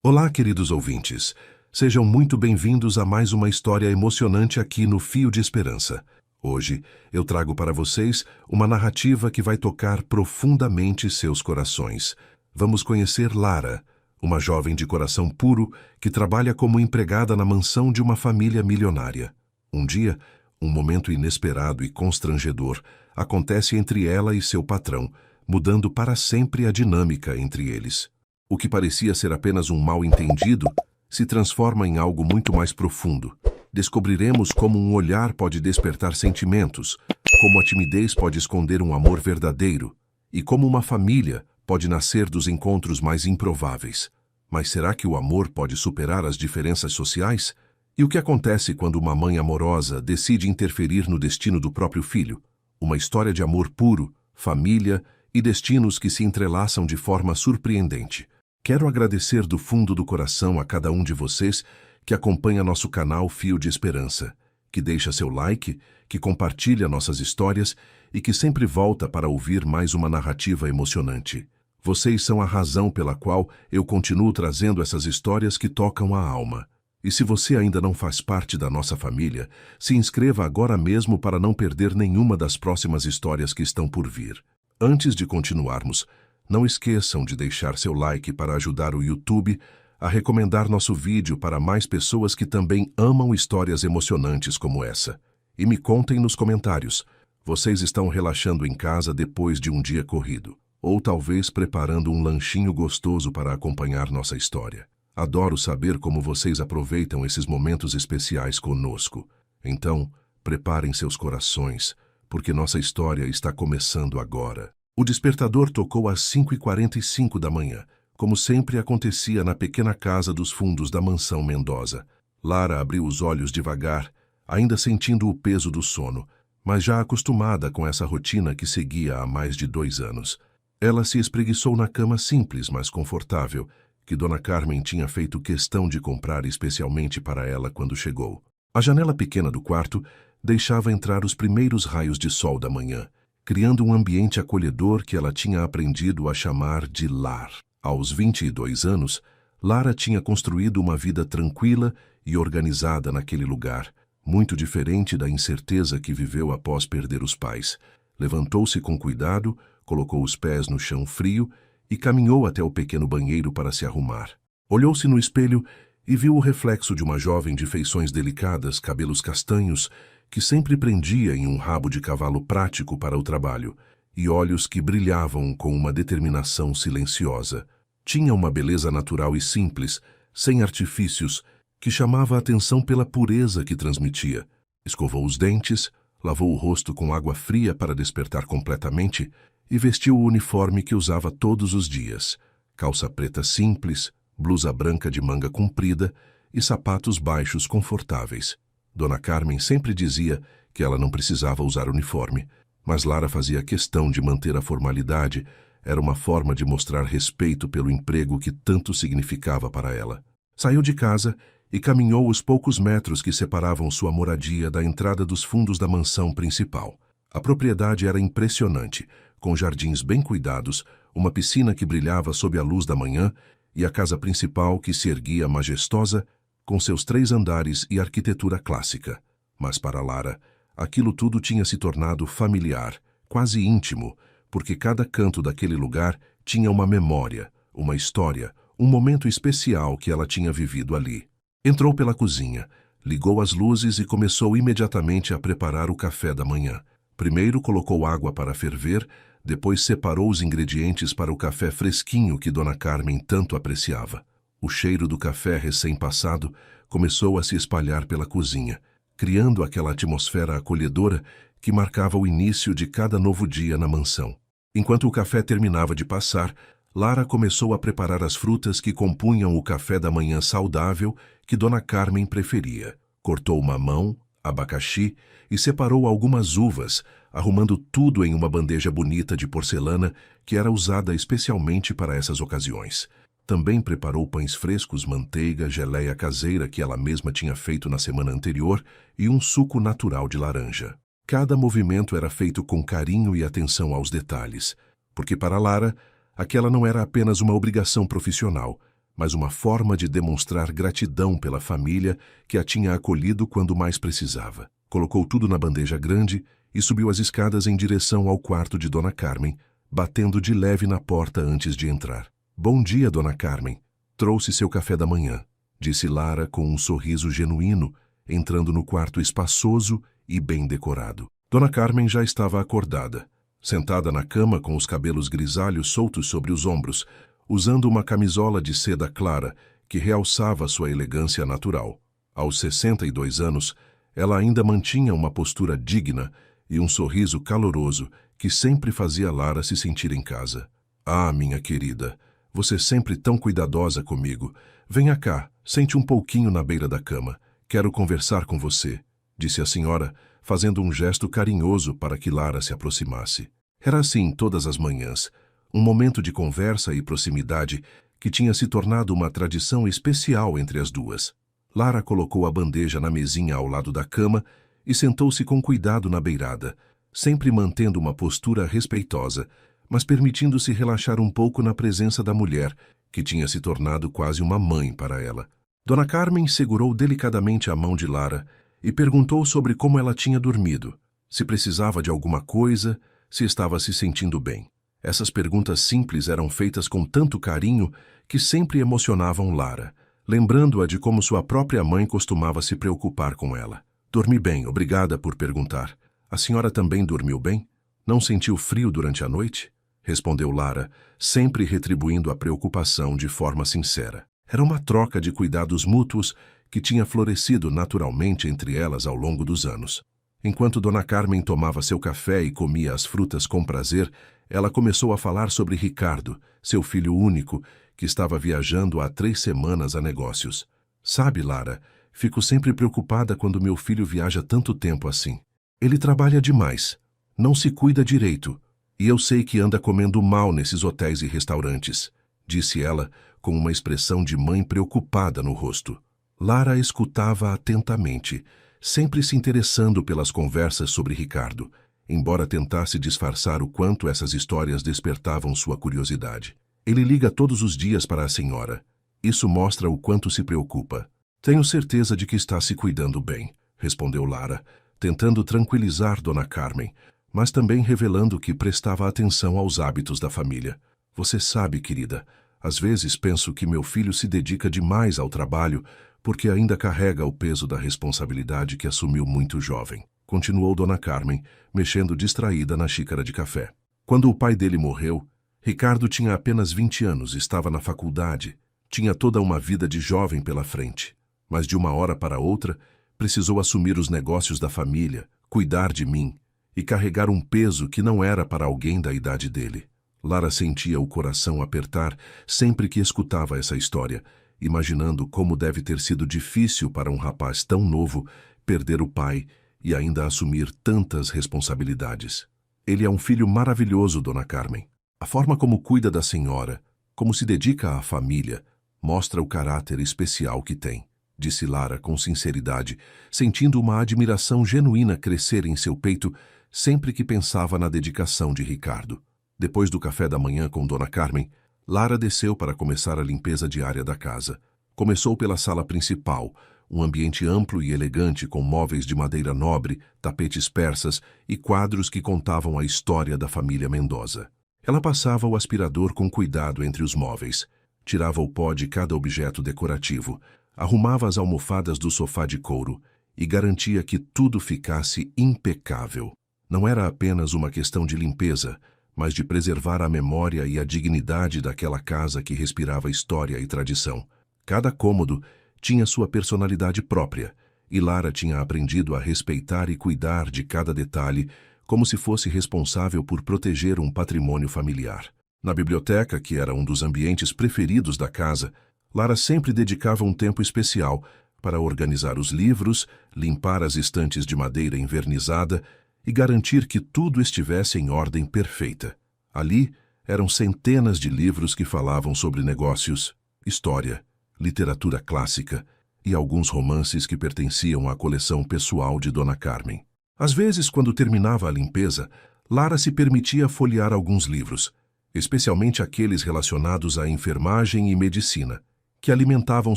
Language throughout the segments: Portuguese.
Olá, queridos ouvintes. Sejam muito bem-vindos a mais uma história emocionante aqui no Fio de Esperança. Hoje, eu trago para vocês uma narrativa que vai tocar profundamente seus corações. Vamos conhecer Lara, uma jovem de coração puro que trabalha como empregada na mansão de uma família milionária. Um dia, um momento inesperado e constrangedor acontece entre ela e seu patrão, mudando para sempre a dinâmica entre eles. O que parecia ser apenas um mal-entendido se transforma em algo muito mais profundo. Descobriremos como um olhar pode despertar sentimentos, como a timidez pode esconder um amor verdadeiro e como uma família pode nascer dos encontros mais improváveis. Mas será que o amor pode superar as diferenças sociais? E o que acontece quando uma mãe amorosa decide interferir no destino do próprio filho? Uma história de amor puro, família e destinos que se entrelaçam de forma surpreendente. Quero agradecer do fundo do coração a cada um de vocês que acompanha nosso canal Fio de Esperança, que deixa seu like, que compartilha nossas histórias e que sempre volta para ouvir mais uma narrativa emocionante. Vocês são a razão pela qual eu continuo trazendo essas histórias que tocam a alma. E se você ainda não faz parte da nossa família, se inscreva agora mesmo para não perder nenhuma das próximas histórias que estão por vir. Antes de continuarmos, não esqueçam de deixar seu like para ajudar o YouTube a recomendar nosso vídeo para mais pessoas que também amam histórias emocionantes como essa. E me contem nos comentários, vocês estão relaxando em casa depois de um dia corrido, ou talvez preparando um lanchinho gostoso para acompanhar nossa história. Adoro saber como vocês aproveitam esses momentos especiais conosco. Então, preparem seus corações, porque nossa história está começando agora. O despertador tocou às 5h45 da manhã, como sempre acontecia na pequena casa dos fundos da mansão Mendoza. Lara abriu os olhos devagar, ainda sentindo o peso do sono, mas já acostumada com essa rotina que seguia há mais de 2 anos. Ela se espreguiçou na cama simples, mas confortável, que Dona Carmen tinha feito questão de comprar especialmente para ela quando chegou. A janela pequena do quarto deixava entrar os primeiros raios de sol da manhã, criando um ambiente acolhedor que ela tinha aprendido a chamar de lar. Aos 22 anos, Lara tinha construído uma vida tranquila e organizada naquele lugar, muito diferente da incerteza que viveu após perder os pais. Levantou-se com cuidado, colocou os pés no chão frio e caminhou até o pequeno banheiro para se arrumar. Olhou-se no espelho e viu o reflexo de uma jovem de feições delicadas, cabelos castanhos, que sempre prendia em um rabo de cavalo prático para o trabalho, e olhos que brilhavam com uma determinação silenciosa. Tinha uma beleza natural e simples, sem artifícios, que chamava a atenção pela pureza que transmitia. Escovou os dentes, lavou o rosto com água fria para despertar completamente e vestiu o uniforme que usava todos os dias: calça preta simples, blusa branca de manga comprida e sapatos baixos confortáveis. Dona Carmen sempre dizia que ela não precisava usar uniforme, mas Lara fazia questão de manter a formalidade. Era uma forma de mostrar respeito pelo emprego que tanto significava para ela. Saiu de casa e caminhou os poucos metros que separavam sua moradia da entrada dos fundos da mansão principal. A propriedade era impressionante, com jardins bem cuidados, uma piscina que brilhava sob a luz da manhã e a casa principal que se erguia majestosa, com seus 3 andares e arquitetura clássica. Mas para Lara, aquilo tudo tinha se tornado familiar, quase íntimo, porque cada canto daquele lugar tinha uma memória, uma história, um momento especial que ela tinha vivido ali. Entrou pela cozinha, ligou as luzes e começou imediatamente a preparar o café da manhã. Primeiro colocou água para ferver, depois separou os ingredientes para o café fresquinho que Dona Carmen tanto apreciava. O cheiro do café recém-passado começou a se espalhar pela cozinha, criando aquela atmosfera acolhedora que marcava o início de cada novo dia na mansão. Enquanto o café terminava de passar, Lara começou a preparar as frutas que compunham o café da manhã saudável que Dona Carmen preferia. Cortou mamão, abacaxi e separou algumas uvas, arrumando tudo em uma bandeja bonita de porcelana que era usada especialmente para essas ocasiões. Também preparou pães frescos, manteiga, geleia caseira que ela mesma tinha feito na semana anterior e um suco natural de laranja. Cada movimento era feito com carinho e atenção aos detalhes, porque para Lara, aquela não era apenas uma obrigação profissional, mas uma forma de demonstrar gratidão pela família que a tinha acolhido quando mais precisava. Colocou tudo na bandeja grande e subiu as escadas em direção ao quarto de Dona Carmen, batendo de leve na porta antes de entrar. "Bom dia, Dona Carmen. Trouxe seu café da manhã", disse Lara com um sorriso genuíno, entrando no quarto espaçoso e bem decorado. Dona Carmen já estava acordada, sentada na cama com os cabelos grisalhos soltos sobre os ombros, usando uma camisola de seda clara que realçava sua elegância natural. Aos 62 anos, ela ainda mantinha uma postura digna e um sorriso caloroso que sempre fazia Lara se sentir em casa. "Ah, minha querida, você sempre tão cuidadosa comigo. Venha cá, sente um pouquinho na beira da cama. Quero conversar com você", disse a senhora, fazendo um gesto carinhoso para que Lara se aproximasse. Era assim todas as manhãs, um momento de conversa e proximidade que tinha se tornado uma tradição especial entre as duas. Lara colocou a bandeja na mesinha ao lado da cama e sentou-se com cuidado na beirada, sempre mantendo uma postura respeitosa, mas permitindo-se relaxar um pouco na presença da mulher, que tinha se tornado quase uma mãe para ela. Dona Carmen segurou delicadamente a mão de Lara e perguntou sobre como ela tinha dormido, se precisava de alguma coisa, se estava se sentindo bem. Essas perguntas simples eram feitas com tanto carinho que sempre emocionavam Lara, lembrando-a de como sua própria mãe costumava se preocupar com ela. "Dormi bem, obrigada por perguntar. A senhora também dormiu bem? Não sentiu frio durante a noite?", respondeu Lara, sempre retribuindo a preocupação de forma sincera. Era uma troca de cuidados mútuos que tinha florescido naturalmente entre elas ao longo dos anos. Enquanto Dona Carmen tomava seu café e comia as frutas com prazer, ela começou a falar sobre Ricardo, seu filho único, que estava viajando há 3 semanas a negócios. "Sabe, Lara, fico sempre preocupada quando meu filho viaja tanto tempo assim. Ele trabalha demais, não se cuida direito, e eu sei que anda comendo mal nesses hotéis e restaurantes", disse ela, com uma expressão de mãe preocupada no rosto. Lara escutava atentamente, sempre se interessando pelas conversas sobre Ricardo, embora tentasse disfarçar o quanto essas histórias despertavam sua curiosidade. "Ele liga todos os dias para a senhora. Isso mostra o quanto se preocupa." "Tenho certeza de que está se cuidando bem", respondeu Lara, tentando tranquilizar Dona Carmen, mas também revelando que prestava atenção aos hábitos da família. "Você sabe, querida, às vezes penso que meu filho se dedica demais ao trabalho porque ainda carrega o peso da responsabilidade que assumiu muito jovem", continuou Dona Carmen, mexendo distraída na xícara de café. "Quando o pai dele morreu, Ricardo tinha apenas 20 anos, estava na faculdade, tinha toda uma vida de jovem pela frente, mas de uma hora para outra precisou assumir os negócios da família, cuidar de mim e carregar um peso que não era para alguém da idade dele." Lara sentia o coração apertar sempre que escutava essa história, imaginando como deve ter sido difícil para um rapaz tão novo perder o pai e ainda assumir tantas responsabilidades. "Ele é um filho maravilhoso, Dona Carmen. A forma como cuida da senhora, como se dedica à família, mostra o caráter especial que tem", disse Lara com sinceridade, sentindo uma admiração genuína crescer em seu peito sempre que pensava na dedicação de Ricardo. Depois do café da manhã com Dona Carmen, Lara desceu para começar a limpeza diária da casa. Começou pela sala principal, um ambiente amplo e elegante com móveis de madeira nobre, tapetes persas e quadros que contavam a história da família Mendoza. Ela passava o aspirador com cuidado entre os móveis, tirava o pó de cada objeto decorativo, arrumava as almofadas do sofá de couro e garantia que tudo ficasse impecável. Não era apenas uma questão de limpeza, mas de preservar a memória e a dignidade daquela casa que respirava história e tradição. Cada cômodo tinha sua personalidade própria, e Lara tinha aprendido a respeitar e cuidar de cada detalhe como se fosse responsável por proteger um patrimônio familiar. Na biblioteca, que era um dos ambientes preferidos da casa, Lara sempre dedicava um tempo especial para organizar os livros, limpar as estantes de madeira envernizada e garantir que tudo estivesse em ordem perfeita. Ali eram centenas de livros que falavam sobre negócios, história, literatura clássica e alguns romances que pertenciam à coleção pessoal de Dona Carmen. Às vezes, quando terminava a limpeza, Lara se permitia folhear alguns livros, especialmente aqueles relacionados à enfermagem e medicina, que alimentavam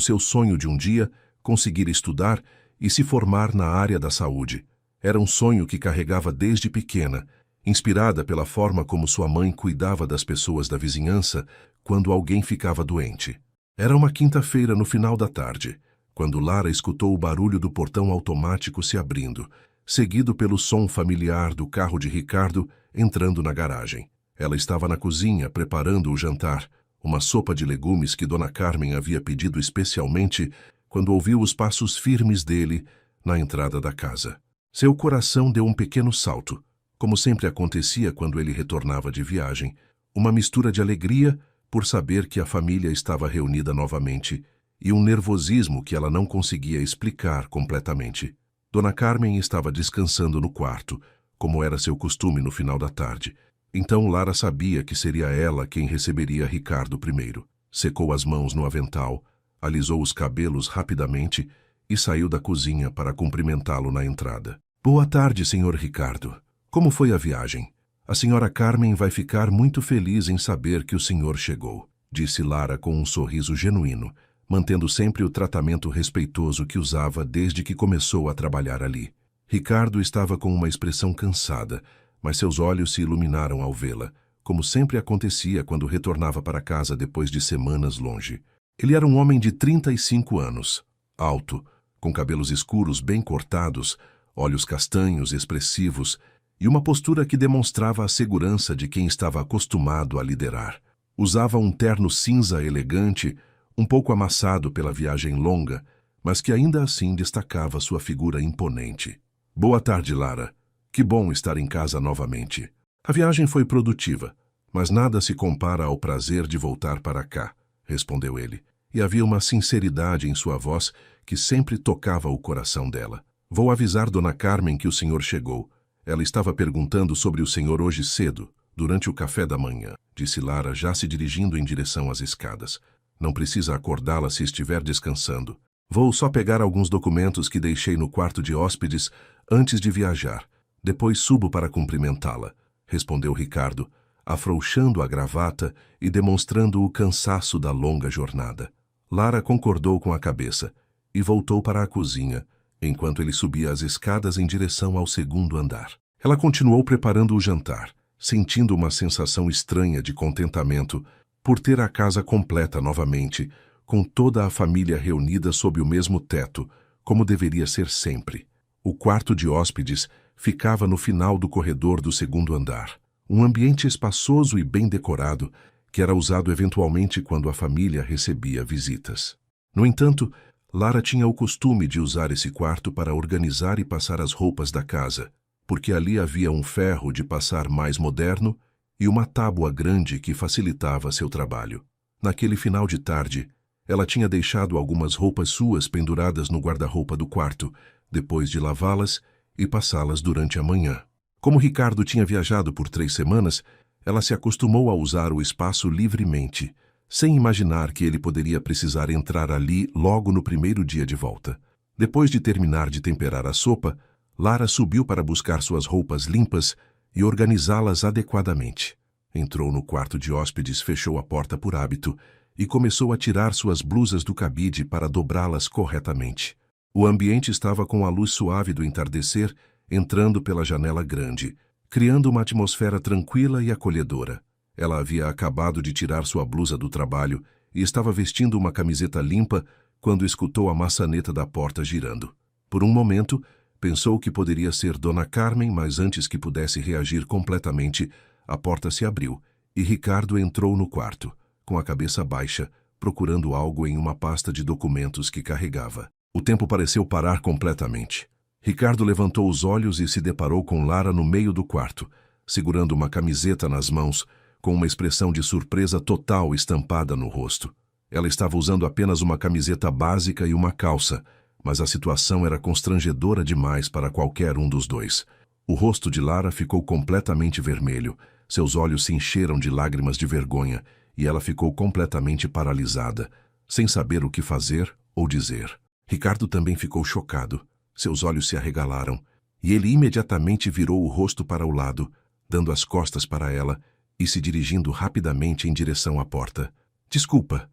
seu sonho de um dia conseguir estudar e se formar na área da saúde. Era um sonho que carregava desde pequena, inspirada pela forma como sua mãe cuidava das pessoas da vizinhança quando alguém ficava doente. Era uma quinta-feira no final da tarde, quando Lara escutou o barulho do portão automático se abrindo, seguido pelo som familiar do carro de Ricardo entrando na garagem. Ela estava na cozinha preparando o jantar, uma sopa de legumes que Dona Carmen havia pedido especialmente quando ouviu os passos firmes dele na entrada da casa. Seu coração deu um pequeno salto, como sempre acontecia quando ele retornava de viagem, uma mistura de alegria por saber que a família estava reunida novamente e um nervosismo que ela não conseguia explicar completamente. Dona Carmen estava descansando no quarto, como era seu costume no final da tarde. Então Lara sabia que seria ela quem receberia Ricardo primeiro. Secou as mãos no avental, alisou os cabelos rapidamente e saiu da cozinha para cumprimentá-lo na entrada. Boa tarde, senhor Ricardo. Como foi a viagem? A senhora Carmen vai ficar muito feliz em saber que o senhor chegou, disse Lara com um sorriso genuíno, mantendo sempre o tratamento respeitoso que usava desde que começou a trabalhar ali. Ricardo estava com uma expressão cansada, mas seus olhos se iluminaram ao vê-la, como sempre acontecia quando retornava para casa depois de semanas longe. Ele era um homem de 35 anos, alto, com cabelos escuros bem cortados, olhos castanhos expressivos e uma postura que demonstrava a segurança de quem estava acostumado a liderar. Usava um terno cinza elegante, um pouco amassado pela viagem longa, mas que ainda assim destacava sua figura imponente. Boa tarde, Lara. Que bom estar em casa novamente. A viagem foi produtiva, mas nada se compara ao prazer de voltar para cá, respondeu ele, e havia uma sinceridade em sua voz que sempre tocava o coração dela. Vou avisar Dona Carmen que o senhor chegou. Ela estava perguntando sobre o senhor hoje cedo, durante o café da manhã, disse Lara, já se dirigindo em direção às escadas. Não precisa acordá-la se estiver descansando. Vou só pegar alguns documentos que deixei no quarto de hóspedes antes de viajar. Depois subo para cumprimentá-la, respondeu Ricardo, afrouxando a gravata e demonstrando o cansaço da longa jornada. Lara concordou com a cabeça e voltou para a cozinha, enquanto ele subia as escadas em direção ao segundo andar. Ela continuou preparando o jantar, sentindo uma sensação estranha de contentamento por ter a casa completa novamente, com toda a família reunida sob o mesmo teto, como deveria ser sempre. O quarto de hóspedes ficava no final do corredor do segundo andar, um ambiente espaçoso e bem decorado, que era usado eventualmente quando a família recebia visitas. No entanto, Lara tinha o costume de usar esse quarto para organizar e passar as roupas da casa, porque ali havia um ferro de passar mais moderno e uma tábua grande que facilitava seu trabalho. Naquele final de tarde, ela tinha deixado algumas roupas suas penduradas no guarda-roupa do quarto, depois de lavá-las e passá-las durante a manhã. Como Ricardo tinha viajado por 3 semanas, ela se acostumou a usar o espaço livremente, sem imaginar que ele poderia precisar entrar ali logo no primeiro dia de volta. Depois de terminar de temperar a sopa, Lara subiu para buscar suas roupas limpas e organizá-las adequadamente. Entrou no quarto de hóspedes, fechou a porta por hábito e começou a tirar suas blusas do cabide para dobrá-las corretamente. O ambiente estava com a luz suave do entardecer entrando pela janela grande, criando uma atmosfera tranquila e acolhedora. Ela havia acabado de tirar sua blusa do trabalho e estava vestindo uma camiseta limpa quando escutou a maçaneta da porta girando. Por um momento, pensou que poderia ser Dona Carmen, mas antes que pudesse reagir completamente, a porta se abriu e Ricardo entrou no quarto, com a cabeça baixa, procurando algo em uma pasta de documentos que carregava. O tempo pareceu parar completamente. Ricardo levantou os olhos e se deparou com Lara no meio do quarto, segurando uma camiseta nas mãos, com uma expressão de surpresa total estampada no rosto. Ela estava usando apenas uma camiseta básica e uma calça, mas a situação era constrangedora demais para qualquer um dos dois. O rosto de Lara ficou completamente vermelho, seus olhos se encheram de lágrimas de vergonha e ela ficou completamente paralisada, sem saber o que fazer ou dizer. Ricardo também ficou chocado. Seus olhos se arregalaram e ele imediatamente virou o rosto para o lado, dando as costas para ela e se dirigindo rapidamente em direção à porta. Desculpa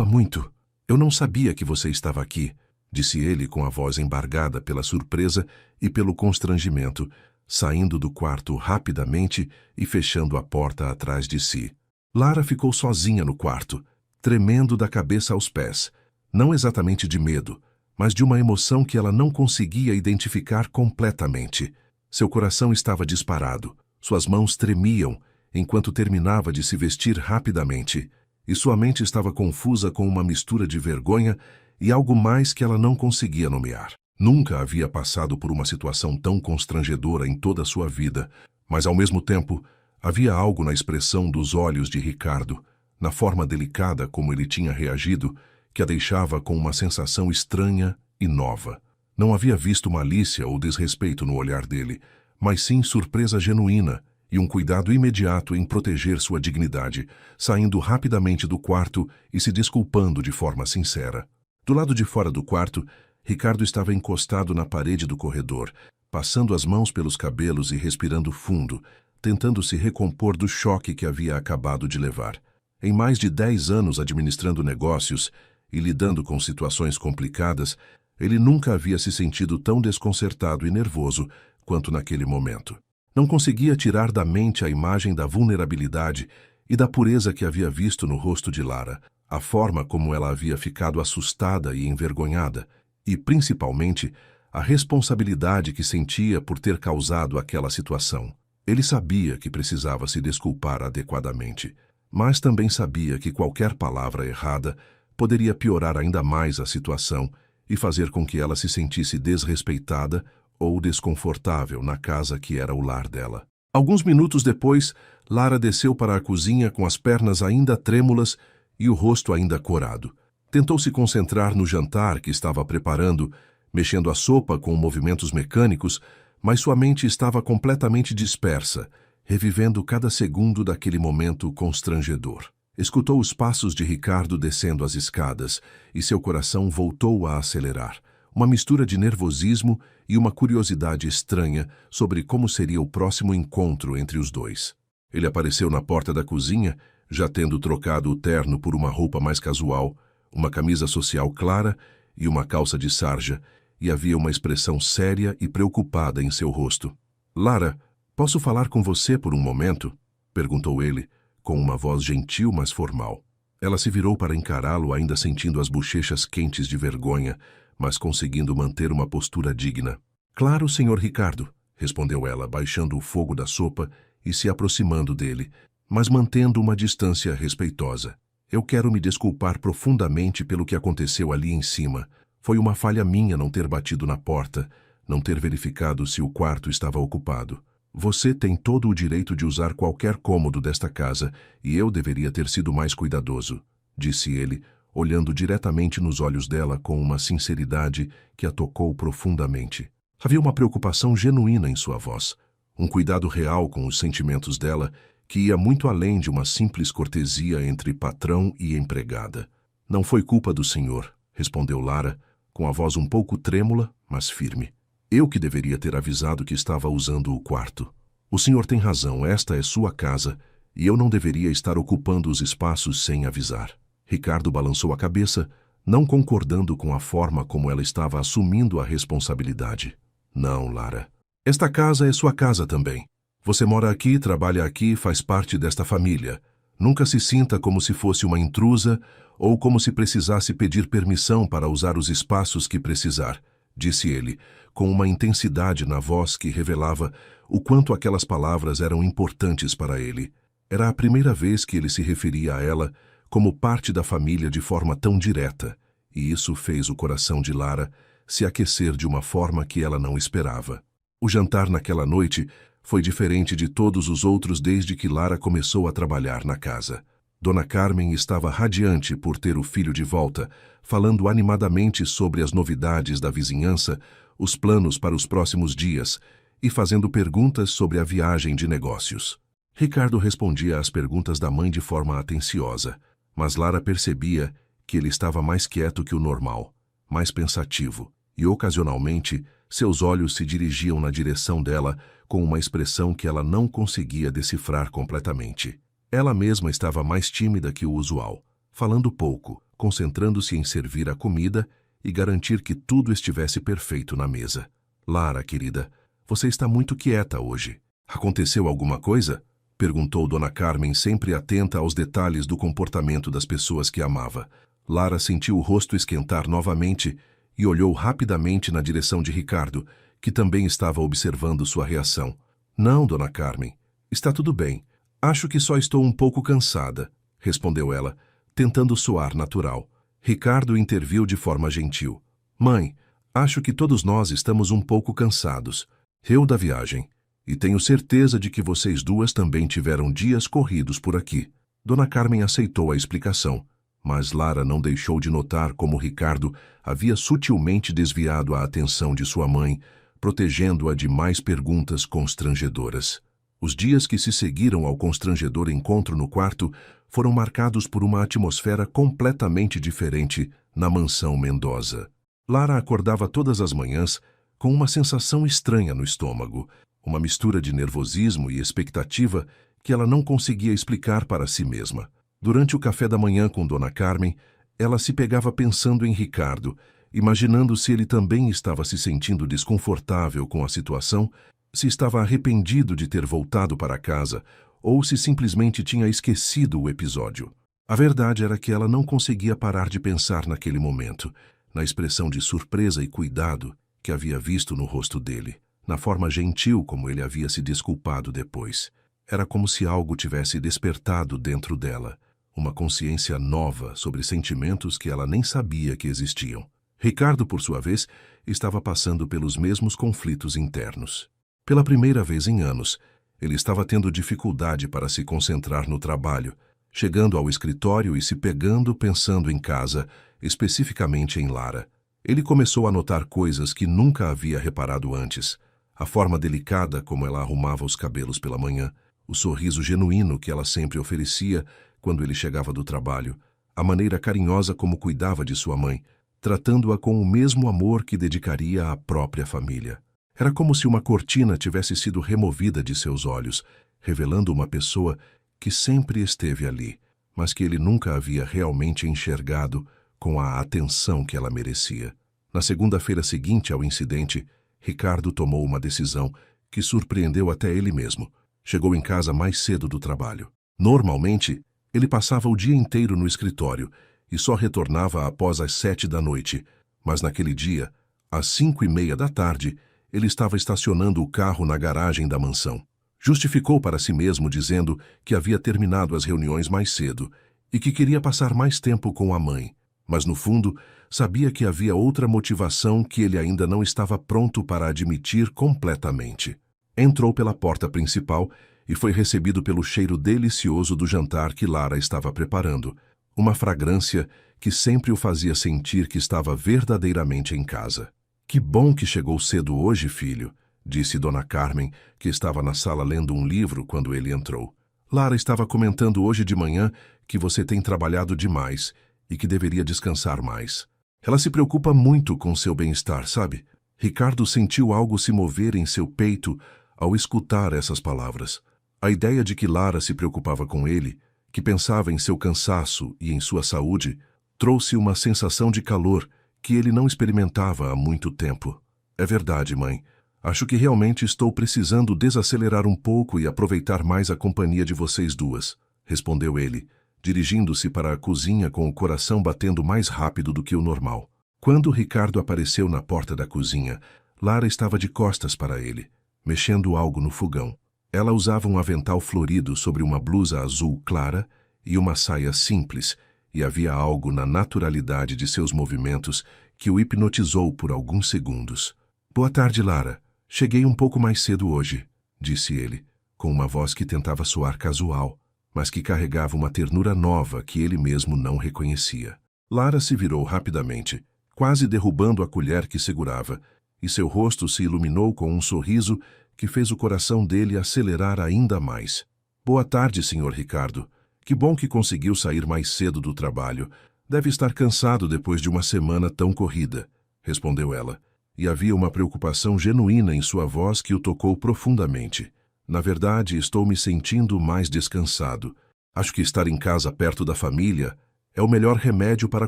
muito, Eu não sabia que você estava aqui, disse ele com a voz embargada pela surpresa e pelo constrangimento, saindo do quarto rapidamente e fechando a porta atrás de si. Lara ficou sozinha no quarto, tremendo da cabeça aos pés, não exatamente de medo, mas de uma emoção que ela não conseguia identificar completamente. Seu coração estava disparado, suas mãos tremiam enquanto terminava de se vestir rapidamente, e sua mente estava confusa com uma mistura de vergonha e algo mais que ela não conseguia nomear. Nunca havia passado por uma situação tão constrangedora em toda a sua vida, mas ao mesmo tempo havia algo na expressão dos olhos de Ricardo, na forma delicada como ele tinha reagido, que a deixava com uma sensação estranha e nova. Não havia visto malícia ou desrespeito no olhar dele, mas sim surpresa genuína e um cuidado imediato em proteger sua dignidade, saindo rapidamente do quarto e se desculpando de forma sincera. Do lado de fora do quarto, Ricardo estava encostado na parede do corredor, passando as mãos pelos cabelos e respirando fundo, tentando se recompor do choque que havia acabado de levar. Em mais de 10 anos administrando negócios e lidando com situações complicadas, ele nunca havia se sentido tão desconcertado e nervoso quanto naquele momento. Não conseguia tirar da mente a imagem da vulnerabilidade e da pureza que havia visto no rosto de Lara, a forma como ela havia ficado assustada e envergonhada, e, principalmente, a responsabilidade que sentia por ter causado aquela situação. Ele sabia que precisava se desculpar adequadamente, mas também sabia que qualquer palavra errada poderia piorar ainda mais a situação e fazer com que ela se sentisse desrespeitada ou desconfortável na casa que era o lar dela. Alguns minutos depois, Lara desceu para a cozinha com as pernas ainda trêmulas e o rosto ainda corado. Tentou se concentrar no jantar que estava preparando, mexendo a sopa com movimentos mecânicos, mas sua mente estava completamente dispersa, revivendo cada segundo daquele momento constrangedor. Escutou os passos de Ricardo descendo as escadas e seu coração voltou a acelerar. Uma mistura de nervosismo e uma curiosidade estranha sobre como seria o próximo encontro entre os dois. Ele apareceu na porta da cozinha, já tendo trocado o terno por uma roupa mais casual, uma camisa social clara e uma calça de sarja, e havia uma expressão séria e preocupada em seu rosto. "Lara, posso falar com você por um momento?" perguntou ele, com uma voz gentil, mas formal. Ela se virou para encará-lo, ainda sentindo as bochechas quentes de vergonha, mas conseguindo manter uma postura digna. "Claro, senhor Ricardo", respondeu ela, baixando o fogo da sopa e se aproximando dele, mas mantendo uma distância respeitosa. "Eu quero me desculpar profundamente pelo que aconteceu ali em cima. Foi uma falha minha não ter batido na porta, não ter verificado se o quarto estava ocupado. Você tem todo o direito de usar qualquer cômodo desta casa e eu deveria ter sido mais cuidadoso", disse ele, olhando diretamente nos olhos dela com uma sinceridade que a tocou profundamente. Havia uma preocupação genuína em sua voz, um cuidado real com os sentimentos dela que ia muito além de uma simples cortesia entre patrão e empregada. "Não foi culpa do senhor", respondeu Lara, com a voz um pouco trêmula, mas firme. "Eu que deveria ter avisado que estava usando o quarto. O senhor tem razão, esta é sua casa, e eu não deveria estar ocupando os espaços sem avisar." Ricardo balançou a cabeça, não concordando com a forma como ela estava assumindo a responsabilidade. "Não, Lara. Esta casa é sua casa também. Você mora aqui, trabalha aqui, faz parte desta família. Nunca se sinta como se fosse uma intrusa ou como se precisasse pedir permissão para usar os espaços que precisar", disse ele, com uma intensidade na voz que revelava o quanto aquelas palavras eram importantes para ele. Era a primeira vez que ele se referia a ela como parte da família de forma tão direta, e isso fez o coração de Lara se aquecer de uma forma que ela não esperava. O jantar naquela noite foi diferente de todos os outros desde que Lara começou a trabalhar na casa. Dona Carmen estava radiante por ter o filho de volta, falando animadamente sobre as novidades da vizinhança, os planos para os próximos dias e fazendo perguntas sobre a viagem de negócios. Ricardo respondia às perguntas da mãe de forma atenciosa, mas Lara percebia que ele estava mais quieto que o normal, mais pensativo, e ocasionalmente seus olhos se dirigiam na direção dela com uma expressão que ela não conseguia decifrar completamente. Ela mesma estava mais tímida que o usual, falando pouco, concentrando-se em servir a comida e garantir que tudo estivesse perfeito na mesa. Lara, querida, você está muito quieta hoje. Aconteceu alguma coisa? Perguntou Dona Carmen, sempre atenta aos detalhes do comportamento das pessoas que amava. Lara sentiu o rosto esquentar novamente e olhou rapidamente na direção de Ricardo, que também estava observando sua reação. Não, Dona Carmen, está tudo bem. Acho que só estou um pouco cansada, respondeu ela, tentando soar natural. Ricardo interviu de forma gentil. Mãe, acho que todos nós estamos um pouco cansados. Eu da viagem. E tenho certeza de que vocês duas também tiveram dias corridos por aqui. Dona Carmen aceitou a explicação, mas Lara não deixou de notar como Ricardo havia sutilmente desviado a atenção de sua mãe, protegendo-a de mais perguntas constrangedoras. Os dias que se seguiram ao constrangedor encontro no quarto foram marcados por uma atmosfera completamente diferente na mansão Mendoza. Lara acordava todas as manhãs com uma sensação estranha no estômago, uma mistura de nervosismo e expectativa que ela não conseguia explicar para si mesma. Durante o café da manhã com Dona Carmen, ela se pegava pensando em Ricardo, imaginando se ele também estava se sentindo desconfortável com a situação, se estava arrependido de ter voltado para casa ou se simplesmente tinha esquecido o episódio. A verdade era que ela não conseguia parar de pensar naquele momento, na expressão de surpresa e cuidado que havia visto no rosto dele, na forma gentil como ele havia se desculpado depois. Era como se algo tivesse despertado dentro dela, uma consciência nova sobre sentimentos que ela nem sabia que existiam. Ricardo, por sua vez, estava passando pelos mesmos conflitos internos. Pela primeira vez em anos, ele estava tendo dificuldade para se concentrar no trabalho, chegando ao escritório e se pegando pensando em casa, especificamente em Lara. Ele começou a notar coisas que nunca havia reparado antes. A forma delicada como ela arrumava os cabelos pela manhã, o sorriso genuíno que ela sempre oferecia quando ele chegava do trabalho, a maneira carinhosa como cuidava de sua mãe, tratando-a com o mesmo amor que dedicaria à própria família. Era como se uma cortina tivesse sido removida de seus olhos, revelando uma pessoa que sempre esteve ali, mas que ele nunca havia realmente enxergado com a atenção que ela merecia. Na segunda-feira seguinte ao incidente, Ricardo tomou uma decisão que surpreendeu até ele mesmo. Chegou em casa mais cedo do trabalho. Normalmente, ele passava o dia inteiro no escritório e só retornava após as 7 da noite, mas naquele dia, às 5:30 da tarde, ele estava estacionando o carro na garagem da mansão. Justificou para si mesmo dizendo que havia terminado as reuniões mais cedo e que queria passar mais tempo com a mãe, mas no fundo sabia que havia outra motivação que ele ainda não estava pronto para admitir completamente. Entrou pela porta principal e foi recebido pelo cheiro delicioso do jantar que Lara estava preparando, uma fragrância que sempre o fazia sentir que estava verdadeiramente em casa. Que bom que chegou cedo hoje, filho, disse Dona Carmen, que estava na sala lendo um livro quando ele entrou. Lara estava comentando hoje de manhã que você tem trabalhado demais e que deveria descansar mais. Ela se preocupa muito com seu bem-estar, sabe? Ricardo sentiu algo se mover em seu peito ao escutar essas palavras. A ideia de que Lara se preocupava com ele, que pensava em seu cansaço e em sua saúde, trouxe uma sensação de calor que ele não experimentava há muito tempo. É verdade, mãe. Acho que realmente estou precisando desacelerar um pouco e aproveitar mais a companhia de vocês duas, respondeu ele, dirigindo-se para a cozinha com o coração batendo mais rápido do que o normal. Quando Ricardo apareceu na porta da cozinha, Lara estava de costas para ele, mexendo algo no fogão. Ela usava um avental florido sobre uma blusa azul clara e uma saia simples, e havia algo na naturalidade de seus movimentos que o hipnotizou por alguns segundos. Boa tarde, Lara. Cheguei um pouco mais cedo hoje, disse ele, com uma voz que tentava soar casual, mas que carregava uma ternura nova que ele mesmo não reconhecia. Lara se virou rapidamente, quase derrubando a colher que segurava, e seu rosto se iluminou com um sorriso que fez o coração dele acelerar ainda mais. Boa tarde, Sr. Ricardo. Que bom que conseguiu sair mais cedo do trabalho. Deve estar cansado depois de uma semana tão corrida, respondeu ela, e havia uma preocupação genuína em sua voz que o tocou profundamente. Na verdade, estou me sentindo mais descansado. Acho que estar em casa perto da família É o melhor remédio para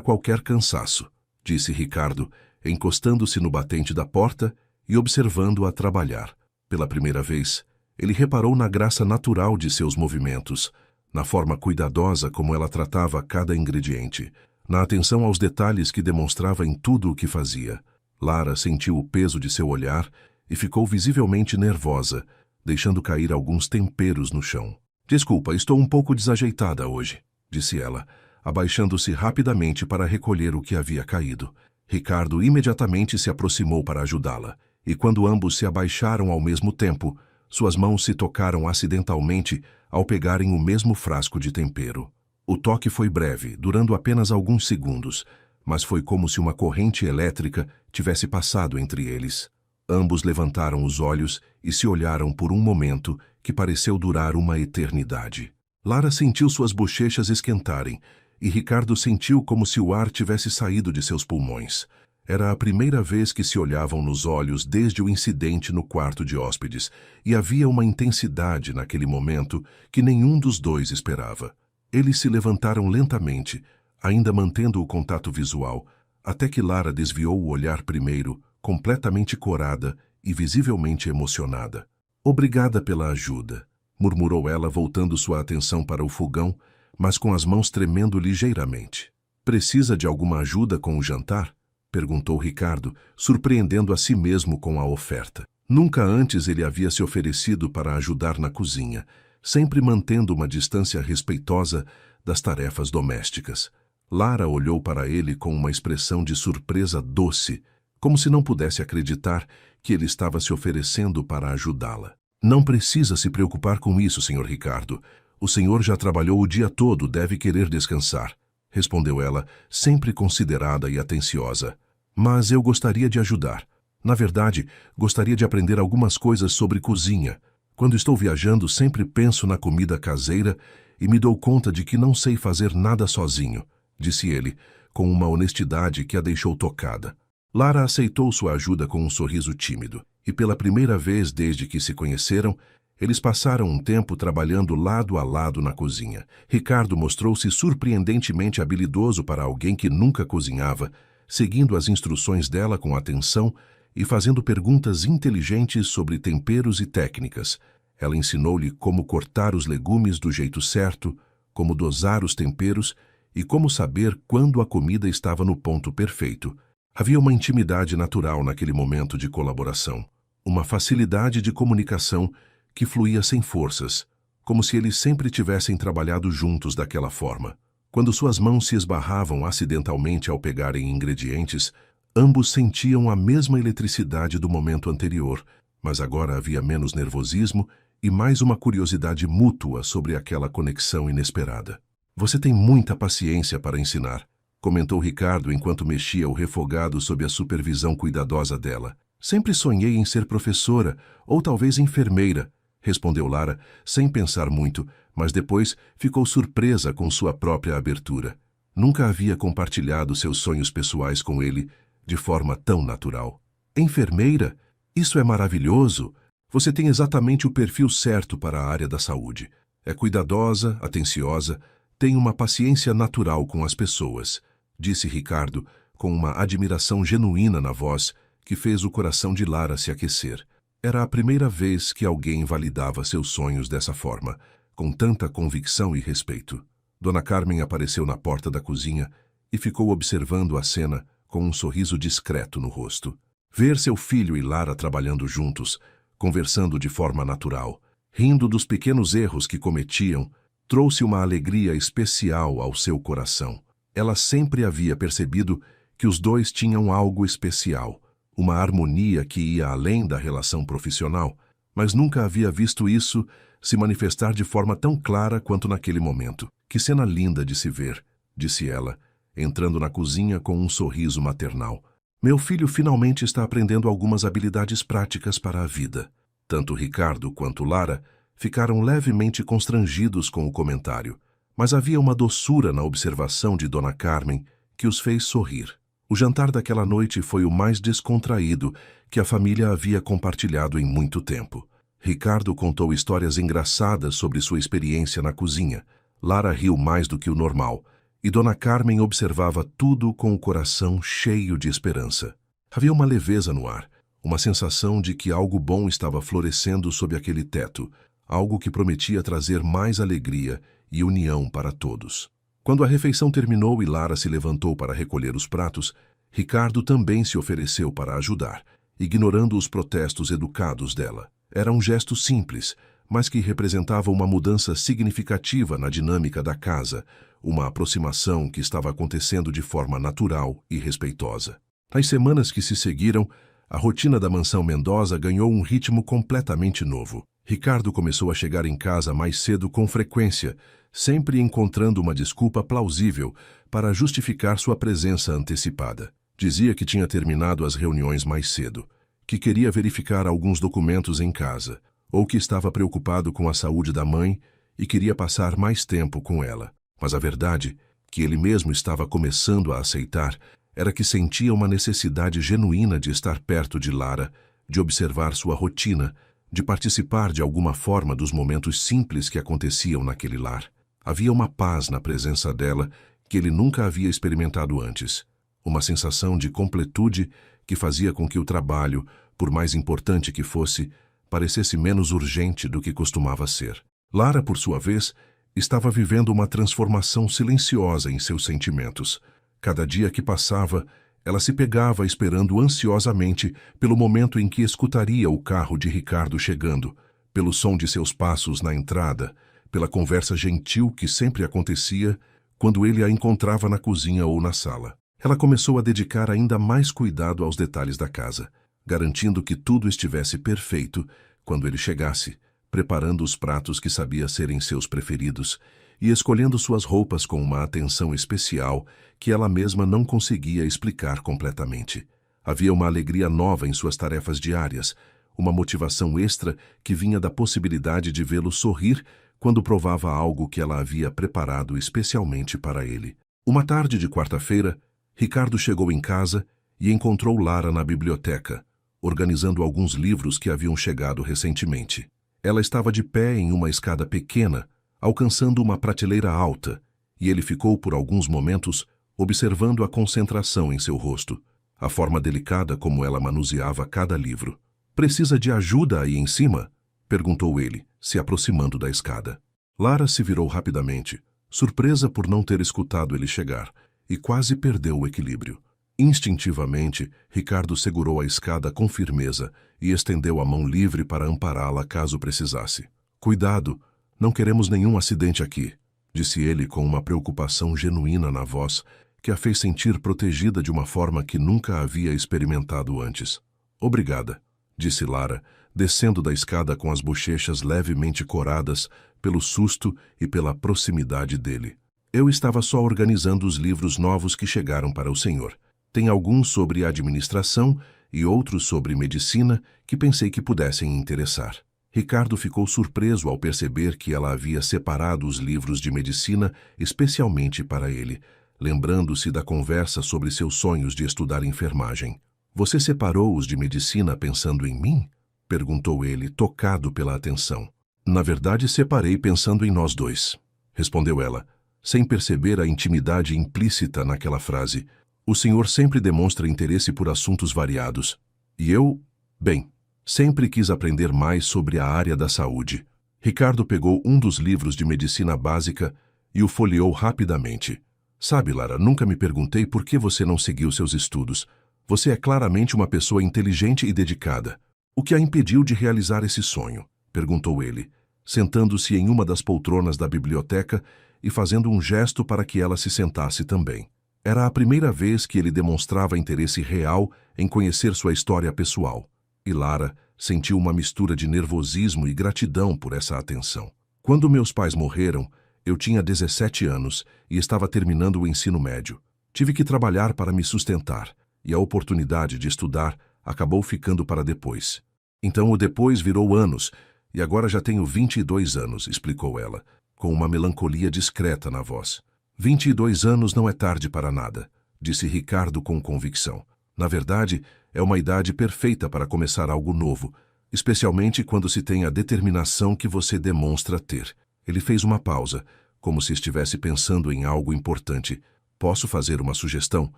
qualquer cansaço, disse Ricardo, encostando-se no batente da porta e observando-a trabalhar. Pela primeira vez, ele reparou na graça natural de seus movimentos, na forma cuidadosa como ela tratava cada ingrediente, na atenção aos detalhes que demonstrava em tudo o que fazia. Lara sentiu o peso de seu olhar e ficou visivelmente nervosa, deixando cair alguns temperos no chão. Desculpa, estou um pouco desajeitada hoje, disse ela, abaixando-se rapidamente para recolher o que havia caído. Ricardo imediatamente se aproximou para ajudá-la, e quando ambos se abaixaram ao mesmo tempo, suas mãos se tocaram acidentalmente ao pegarem o mesmo frasco de tempero. O toque foi breve, durando apenas alguns segundos, mas foi como se uma corrente elétrica tivesse passado entre eles. Ambos levantaram os olhos e se olharam por um momento que pareceu durar uma eternidade. Lara sentiu suas bochechas esquentarem, e Ricardo sentiu como se o ar tivesse saído de seus pulmões. Era a primeira vez que se olhavam nos olhos desde o incidente no quarto de hóspedes, e havia uma intensidade naquele momento que nenhum dos dois esperava. Eles se levantaram lentamente, ainda mantendo o contato visual, até que Lara desviou o olhar primeiro, completamente corada e visivelmente emocionada. Obrigada pela ajuda, murmurou ela, voltando sua atenção para o fogão, mas com as mãos tremendo ligeiramente. Precisa de alguma ajuda com o jantar? Perguntou Ricardo, surpreendendo a si mesmo com a oferta. Nunca antes ele havia se oferecido para ajudar na cozinha, sempre mantendo uma distância respeitosa das tarefas domésticas. Lara olhou para ele com uma expressão de surpresa doce, como se não pudesse acreditar que ele estava se oferecendo para ajudá-la. Não precisa se preocupar com isso, Sr. Ricardo. O senhor já trabalhou o dia todo, deve querer descansar, respondeu ela, sempre considerada e atenciosa. Mas eu gostaria de ajudar. Na verdade, gostaria de aprender algumas coisas sobre cozinha. Quando estou viajando, sempre penso na comida caseira e me dou conta de que não sei fazer nada sozinho, disse ele, com uma honestidade que a deixou tocada. Lara aceitou sua ajuda com um sorriso tímido, e pela primeira vez desde que se conheceram, eles passaram um tempo trabalhando lado a lado na cozinha. Ricardo mostrou-se surpreendentemente habilidoso para alguém que nunca cozinhava, seguindo as instruções dela com atenção e fazendo perguntas inteligentes sobre temperos e técnicas. Ela ensinou-lhe como cortar os legumes do jeito certo, como dosar os temperos e como saber quando a comida estava no ponto perfeito. Havia uma intimidade natural naquele momento de colaboração, uma facilidade de comunicação que fluía sem forças, como se eles sempre tivessem trabalhado juntos daquela forma. Quando suas mãos se esbarravam acidentalmente ao pegarem ingredientes, ambos sentiam a mesma eletricidade do momento anterior, mas agora havia menos nervosismo e mais uma curiosidade mútua sobre aquela conexão inesperada. Você tem muita paciência para ensinar, comentou Ricardo enquanto mexia o refogado sob a supervisão cuidadosa dela. Sempre sonhei em ser professora ou talvez enfermeira, respondeu Lara, sem pensar muito, mas depois ficou surpresa com sua própria abertura. Nunca havia compartilhado seus sonhos pessoais com ele de forma tão natural. Enfermeira? Isso é maravilhoso! Você tem exatamente o perfil certo para a área da saúde. É cuidadosa, atenciosa, tem uma paciência natural com as pessoas, disse Ricardo, com uma admiração genuína na voz que fez o coração de Lara se aquecer. Era a primeira vez que alguém validava seus sonhos dessa forma, com tanta convicção e respeito. Dona Carmen apareceu na porta da cozinha e ficou observando a cena com um sorriso discreto no rosto. Ver seu filho e Lara trabalhando juntos, conversando de forma natural, rindo dos pequenos erros que cometiam, trouxe uma alegria especial ao seu coração. Ela sempre havia percebido que os dois tinham algo especial, uma harmonia que ia além da relação profissional, mas nunca havia visto isso se manifestar de forma tão clara quanto naquele momento. Que cena linda de se ver, disse ela, entrando na cozinha com um sorriso maternal. Meu filho finalmente está aprendendo algumas habilidades práticas para a vida. Tanto Ricardo quanto Lara ficaram levemente constrangidos com o comentário, mas havia uma doçura na observação de Dona Carmen que os fez sorrir. O jantar daquela noite foi o mais descontraído que a família havia compartilhado em muito tempo. Ricardo contou histórias engraçadas sobre sua experiência na cozinha. Lara riu mais do que o normal, e Dona Carmen observava tudo com o coração cheio de esperança. Havia uma leveza no ar, uma sensação de que algo bom estava florescendo sob aquele teto, algo que prometia trazer mais alegria e união para todos. Quando a refeição terminou e Lara se levantou para recolher os pratos, Ricardo também se ofereceu para ajudar, ignorando os protestos educados dela. Era um gesto simples, mas que representava uma mudança significativa na dinâmica da casa, uma aproximação que estava acontecendo de forma natural e respeitosa. Nas semanas que se seguiram, a rotina da mansão Mendoza ganhou um ritmo completamente novo. Ricardo começou a chegar em casa mais cedo com frequência, sempre encontrando uma desculpa plausível para justificar sua presença antecipada. Dizia que tinha terminado as reuniões mais cedo, que queria verificar alguns documentos em casa, ou que estava preocupado com a saúde da mãe e queria passar mais tempo com ela. Mas a verdade, que ele mesmo estava começando a aceitar, era que sentia uma necessidade genuína de estar perto de Lara, de observar sua rotina, de participar de alguma forma dos momentos simples que aconteciam naquele lar. Havia uma paz na presença dela que ele nunca havia experimentado antes, uma sensação de completude que fazia com que o trabalho, por mais importante que fosse, parecesse menos urgente do que costumava ser. Lara, por sua vez, estava vivendo uma transformação silenciosa em seus sentimentos. Cada dia que passava, ela se pegava esperando ansiosamente pelo momento em que escutaria o carro de Ricardo chegando, pelo som de seus passos na entrada, pela conversa gentil que sempre acontecia quando ele a encontrava na cozinha ou na sala. Ela começou a dedicar ainda mais cuidado aos detalhes da casa, garantindo que tudo estivesse perfeito quando ele chegasse, preparando os pratos que sabia serem seus preferidos e escolhendo suas roupas com uma atenção especial que ela mesma não conseguia explicar completamente. Havia uma alegria nova em suas tarefas diárias, uma motivação extra que vinha da possibilidade de vê-lo sorrir quando provava algo que ela havia preparado especialmente para ele. Uma tarde de quarta-feira, Ricardo chegou em casa e encontrou Lara na biblioteca, organizando alguns livros que haviam chegado recentemente. Ela estava de pé em uma escada pequena, alcançando uma prateleira alta, e ele ficou por alguns momentos observando a concentração em seu rosto, a forma delicada como ela manuseava cada livro. "Precisa de ajuda aí em cima?" perguntou ele, se aproximando da escada. Lara se virou rapidamente, surpresa por não ter escutado ele chegar, e quase perdeu o equilíbrio. Instintivamente, Ricardo segurou a escada com firmeza e estendeu a mão livre para ampará-la caso precisasse. "Cuidado, não queremos nenhum acidente aqui", disse ele com uma preocupação genuína na voz, que a fez sentir protegida de uma forma que nunca havia experimentado antes. "Obrigada", disse Lara, descendo da escada com as bochechas levemente coradas pelo susto e pela proximidade dele. "Eu estava só organizando os livros novos que chegaram para o senhor. Tem alguns sobre administração e outros sobre medicina que pensei que pudessem interessar." Ricardo ficou surpreso ao perceber que ela havia separado os livros de medicina especialmente para ele, lembrando-se da conversa sobre seus sonhos de estudar enfermagem. "Você separou os de medicina pensando em mim?" perguntou ele, tocado pela atenção. "Na verdade, separei pensando em nós dois", respondeu ela, sem perceber a intimidade implícita naquela frase. "O senhor sempre demonstra interesse por assuntos variados. E eu, bem, sempre quis aprender mais sobre a área da saúde." Ricardo pegou um dos livros de medicina básica e o folheou rapidamente. "Sabe, Lara, nunca me perguntei por que você não seguiu seus estudos. Você é claramente uma pessoa inteligente e dedicada. O que a impediu de realizar esse sonho?" perguntou ele, sentando-se em uma das poltronas da biblioteca e fazendo um gesto para que ela se sentasse também. Era a primeira vez que ele demonstrava interesse real em conhecer sua história pessoal, e Lara sentiu uma mistura de nervosismo e gratidão por essa atenção. "Quando meus pais morreram, eu tinha 17 anos e estava terminando o ensino médio. Tive que trabalhar para me sustentar, e a oportunidade de estudar acabou ficando para depois. Então o depois virou anos, e agora já tenho 22 anos, explicou ela, com uma melancolia discreta na voz. 22 anos não é tarde para nada, disse Ricardo com convicção. Na verdade, é uma idade perfeita para começar algo novo, especialmente quando se tem a determinação que você demonstra ter. Ele fez uma pausa, como se estivesse pensando em algo importante. Posso fazer uma sugestão?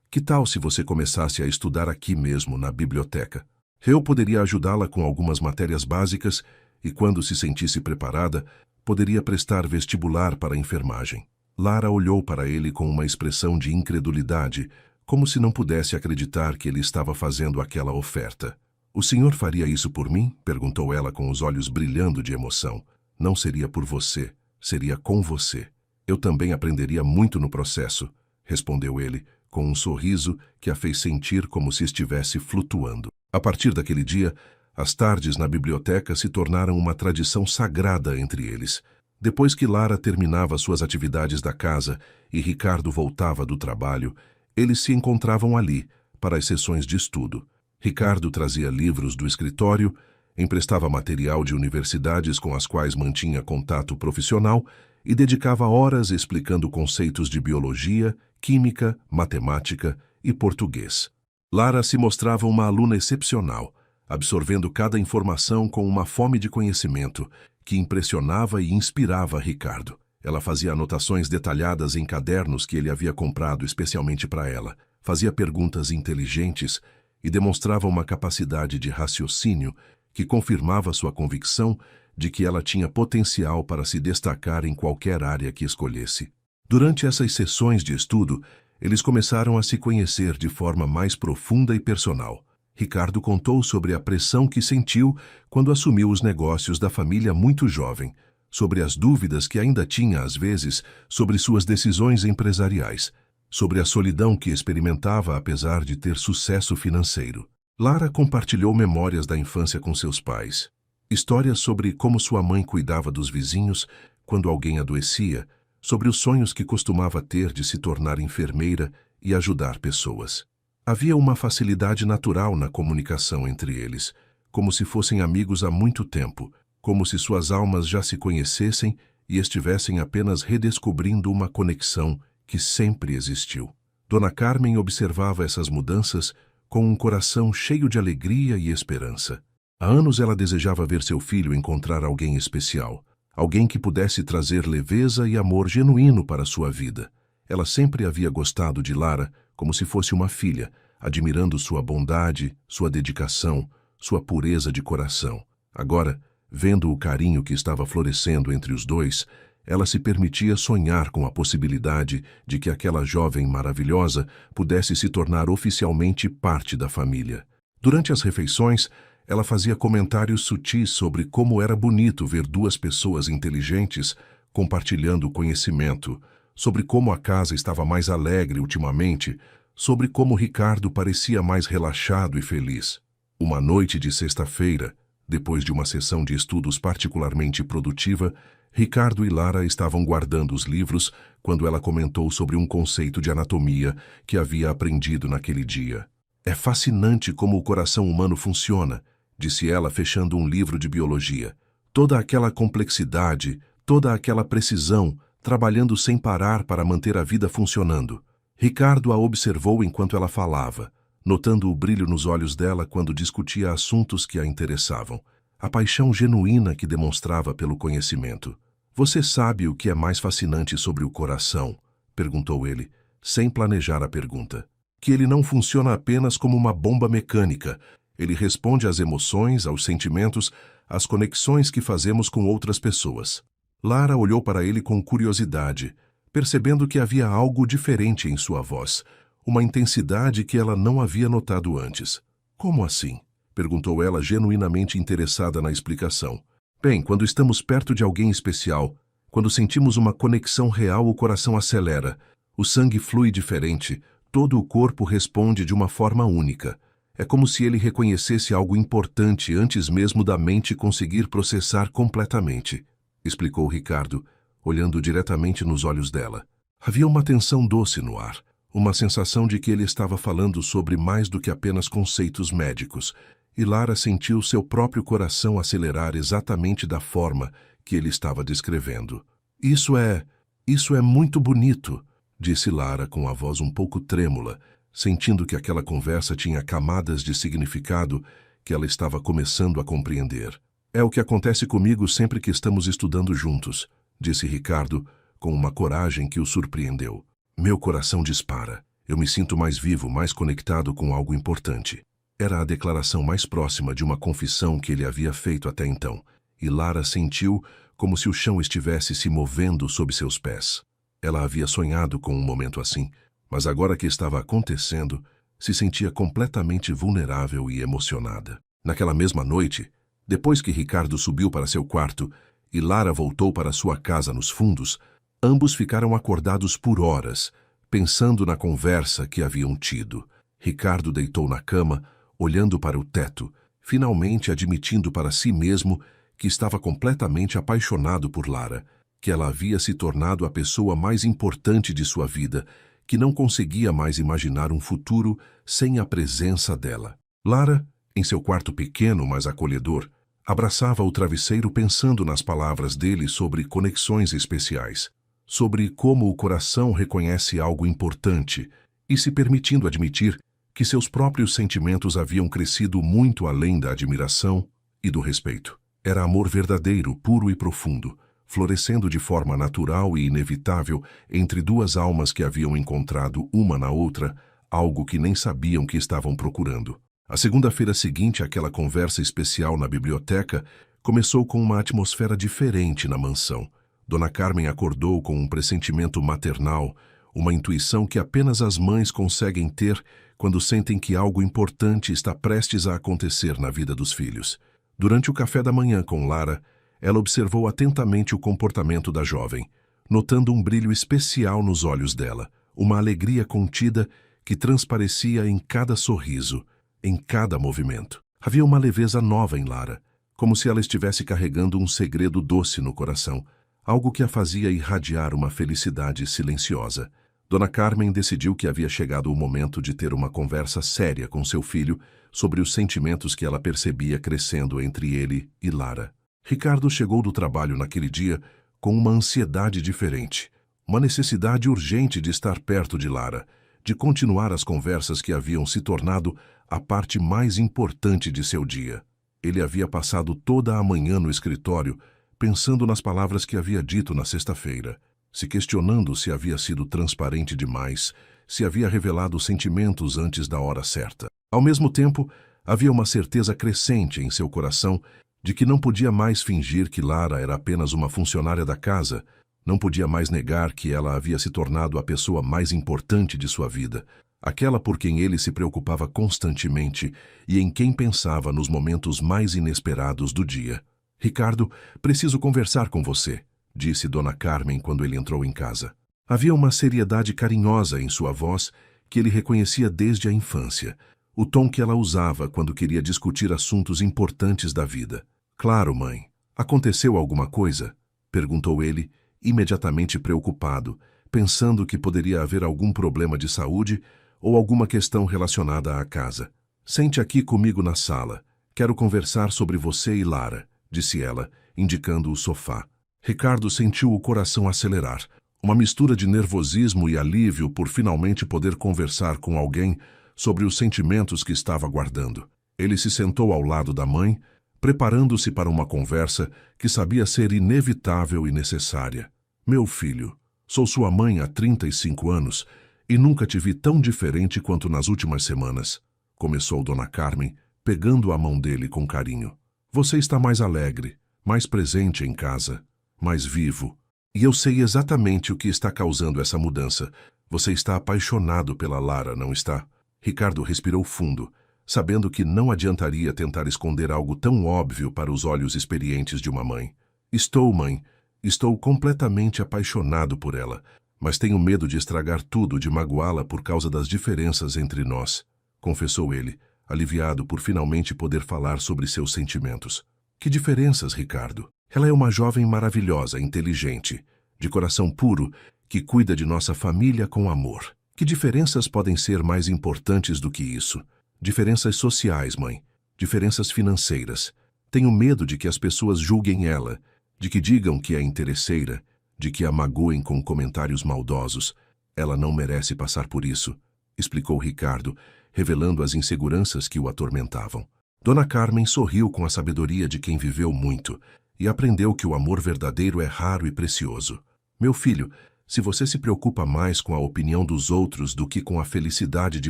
Que tal se você começasse a estudar aqui mesmo, na biblioteca? Eu poderia ajudá-la com algumas matérias básicas e, quando se sentisse preparada, poderia prestar vestibular para a enfermagem. Lara olhou para ele com uma expressão de incredulidade, como se não pudesse acreditar que ele estava fazendo aquela oferta. "O senhor faria isso por mim?" perguntou ela com os olhos brilhando de emoção. "Não seria por você, seria com você. Eu também aprenderia muito no processo", respondeu ele, com um sorriso que a fez sentir como se estivesse flutuando. A partir daquele dia, as tardes na biblioteca se tornaram uma tradição sagrada entre eles. Depois que Lara terminava suas atividades da casa e Ricardo voltava do trabalho, eles se encontravam ali para as sessões de estudo. Ricardo trazia livros do escritório, emprestava material de universidades com as quais mantinha contato profissional e dedicava horas explicando conceitos de biologia, química, matemática e português. Lara se mostrava uma aluna excepcional, absorvendo cada informação com uma fome de conhecimento que impressionava e inspirava Ricardo. Ela fazia anotações detalhadas em cadernos que ele havia comprado especialmente para ela, fazia perguntas inteligentes e demonstrava uma capacidade de raciocínio que confirmava sua convicção de que ela tinha potencial para se destacar em qualquer área que escolhesse. Durante essas sessões de estudo, eles começaram a se conhecer de forma mais profunda e personal. Ricardo contou sobre a pressão que sentiu quando assumiu os negócios da família muito jovem, sobre as dúvidas que ainda tinha às vezes sobre suas decisões empresariais, sobre a solidão que experimentava apesar de ter sucesso financeiro. Lara compartilhou memórias da infância com seus pais. Histórias sobre como sua mãe cuidava dos vizinhos quando alguém adoecia, sobre os sonhos que costumava ter de se tornar enfermeira e ajudar pessoas. Havia uma facilidade natural na comunicação entre eles, como se fossem amigos há muito tempo, como se suas almas já se conhecessem e estivessem apenas redescobrindo uma conexão que sempre existiu. Dona Carmen observava essas mudanças com um coração cheio de alegria e esperança. Há anos ela desejava ver seu filho encontrar alguém especial, alguém que pudesse trazer leveza e amor genuíno para sua vida. Ela sempre havia gostado de Lara como se fosse uma filha, admirando sua bondade, sua dedicação, sua pureza de coração. Agora, vendo o carinho que estava florescendo entre os dois, ela se permitia sonhar com a possibilidade de que aquela jovem maravilhosa pudesse se tornar oficialmente parte da família. Durante as refeições, ela fazia comentários sutis sobre como era bonito ver duas pessoas inteligentes compartilhando conhecimento, sobre como a casa estava mais alegre ultimamente, sobre como Ricardo parecia mais relaxado e feliz. Uma noite de sexta-feira, depois de uma sessão de estudos particularmente produtiva, Ricardo e Lara estavam guardando os livros quando ela comentou sobre um conceito de anatomia que havia aprendido naquele dia. "É fascinante como o coração humano funciona", disse ela fechando um livro de biologia. "Toda aquela complexidade, toda aquela precisão, trabalhando sem parar para manter a vida funcionando." Ricardo a observou enquanto ela falava, notando o brilho nos olhos dela quando discutia assuntos que a interessavam, a paixão genuína que demonstrava pelo conhecimento. "Você sabe o que é mais fascinante sobre o coração?" perguntou ele, sem planejar a pergunta. "Que ele não funciona apenas como uma bomba mecânica. Ele responde às emoções, aos sentimentos, às conexões que fazemos com outras pessoas." Lara olhou para ele com curiosidade, percebendo que havia algo diferente em sua voz, uma intensidade que ela não havia notado antes. "Como assim?" perguntou ela, genuinamente interessada na explicação. "Bem, quando estamos perto de alguém especial, quando sentimos uma conexão real, o coração acelera, o sangue flui diferente, todo o corpo responde de uma forma única. É como se ele reconhecesse algo importante antes mesmo da mente conseguir processar completamente", explicou Ricardo, olhando diretamente nos olhos dela. Havia uma tensão doce no ar, uma sensação de que ele estava falando sobre mais do que apenas conceitos médicos, e Lara sentiu seu próprio coração acelerar exatamente da forma que ele estava descrevendo. Isso é muito bonito", disse Lara com a voz um pouco trêmula, sentindo que aquela conversa tinha camadas de significado que ela estava começando a compreender. "É o que acontece comigo sempre que estamos estudando juntos", disse Ricardo, com uma coragem que o surpreendeu. Meu coração dispara. Eu me sinto mais vivo, mais conectado com algo importante. Era a declaração mais próxima de uma confissão que ele havia feito até então, e Lara sentiu como se o chão estivesse se movendo sob seus pés. Ela havia sonhado com um momento assim, mas agora que estava acontecendo, se sentia completamente vulnerável e emocionada. Naquela mesma noite, depois que Ricardo subiu para seu quarto e Lara voltou para sua casa nos fundos, ambos ficaram acordados por horas, pensando na conversa que haviam tido. Ricardo deitou na cama, olhando para o teto, finalmente admitindo para si mesmo que estava completamente apaixonado por Lara, que ela havia se tornado a pessoa mais importante de sua vida, que não conseguia mais imaginar um futuro sem a presença dela. Lara, em seu quarto pequeno, mas acolhedor, abraçava o travesseiro pensando nas palavras dele sobre conexões especiais, sobre como o coração reconhece algo importante e se permitindo admitir que seus próprios sentimentos haviam crescido muito além da admiração e do respeito. Era amor verdadeiro, puro e profundo, florescendo de forma natural e inevitável entre duas almas que haviam encontrado uma na outra algo que nem sabiam que estavam procurando. A segunda-feira seguinte àquela conversa especial na biblioteca começou com uma atmosfera diferente na mansão. Dona Carmen acordou com um pressentimento maternal, uma intuição que apenas as mães conseguem ter quando sentem que algo importante está prestes a acontecer na vida dos filhos. Durante o café da manhã com Lara, ela observou atentamente o comportamento da jovem, notando um brilho especial nos olhos dela, uma alegria contida que transparecia em cada sorriso, em cada movimento. Havia uma leveza nova em Lara, como se ela estivesse carregando um segredo doce no coração, algo que a fazia irradiar uma felicidade silenciosa. Dona Carmen decidiu que havia chegado o momento de ter uma conversa séria com seu filho sobre os sentimentos que ela percebia crescendo entre ele e Lara. Ricardo chegou do trabalho naquele dia com uma ansiedade diferente, uma necessidade urgente de estar perto de Lara, de continuar as conversas que haviam se tornado a parte mais importante de seu dia. Ele havia passado toda a manhã no escritório, pensando nas palavras que havia dito na sexta-feira, se questionando se havia sido transparente demais, se havia revelado sentimentos antes da hora certa. Ao mesmo tempo, havia uma certeza crescente em seu coração de que não podia mais fingir que Lara era apenas uma funcionária da casa, não podia mais negar que ela havia se tornado a pessoa mais importante de sua vida, aquela por quem ele se preocupava constantemente e em quem pensava nos momentos mais inesperados do dia. «Ricardo, preciso conversar com você», disse Dona Carmen quando ele entrou em casa. Havia uma seriedade carinhosa em sua voz que ele reconhecia desde a infância, o tom que ela usava quando queria discutir assuntos importantes da vida. «Claro, mãe. Aconteceu alguma coisa?» perguntou ele, imediatamente preocupado, pensando que poderia haver algum problema de saúde ou alguma questão relacionada à casa. «Sente aqui comigo na sala. Quero conversar sobre você e Lara», disse ela, indicando o sofá. Ricardo sentiu o coração acelerar, uma mistura de nervosismo e alívio por finalmente poder conversar com alguém sobre os sentimentos que estava guardando. Ele se sentou ao lado da mãe, preparando-se para uma conversa que sabia ser inevitável e necessária. «Meu filho, sou sua mãe há 35 anos e nunca te vi tão diferente quanto nas últimas semanas», começou Dona Carmen, pegando a mão dele com carinho. «Você está mais alegre, mais presente em casa, mais vivo. E eu sei exatamente o que está causando essa mudança. Você está apaixonado pela Lara, não está?» Ricardo respirou fundo, sabendo que não adiantaria tentar esconder algo tão óbvio para os olhos experientes de uma mãe. «Estou, mãe. Estou completamente apaixonado por ela, mas tenho medo de estragar tudo, de magoá-la por causa das diferenças entre nós», confessou ele, aliviado por finalmente poder falar sobre seus sentimentos. «Que diferenças, Ricardo? Ela é uma jovem maravilhosa, inteligente, de coração puro, que cuida de nossa família com amor. Que diferenças podem ser mais importantes do que isso? Diferenças sociais, mãe. Diferenças financeiras. Tenho medo de que as pessoas julguem ela, de que digam que é interesseira, de que a magoem com comentários maldosos. Ela não merece passar por isso», explicou Ricardo, revelando as inseguranças que o atormentavam. Dona Carmen sorriu com a sabedoria de quem viveu muito e aprendeu que o amor verdadeiro é raro e precioso. Meu filho, se você se preocupa mais com a opinião dos outros do que com a felicidade de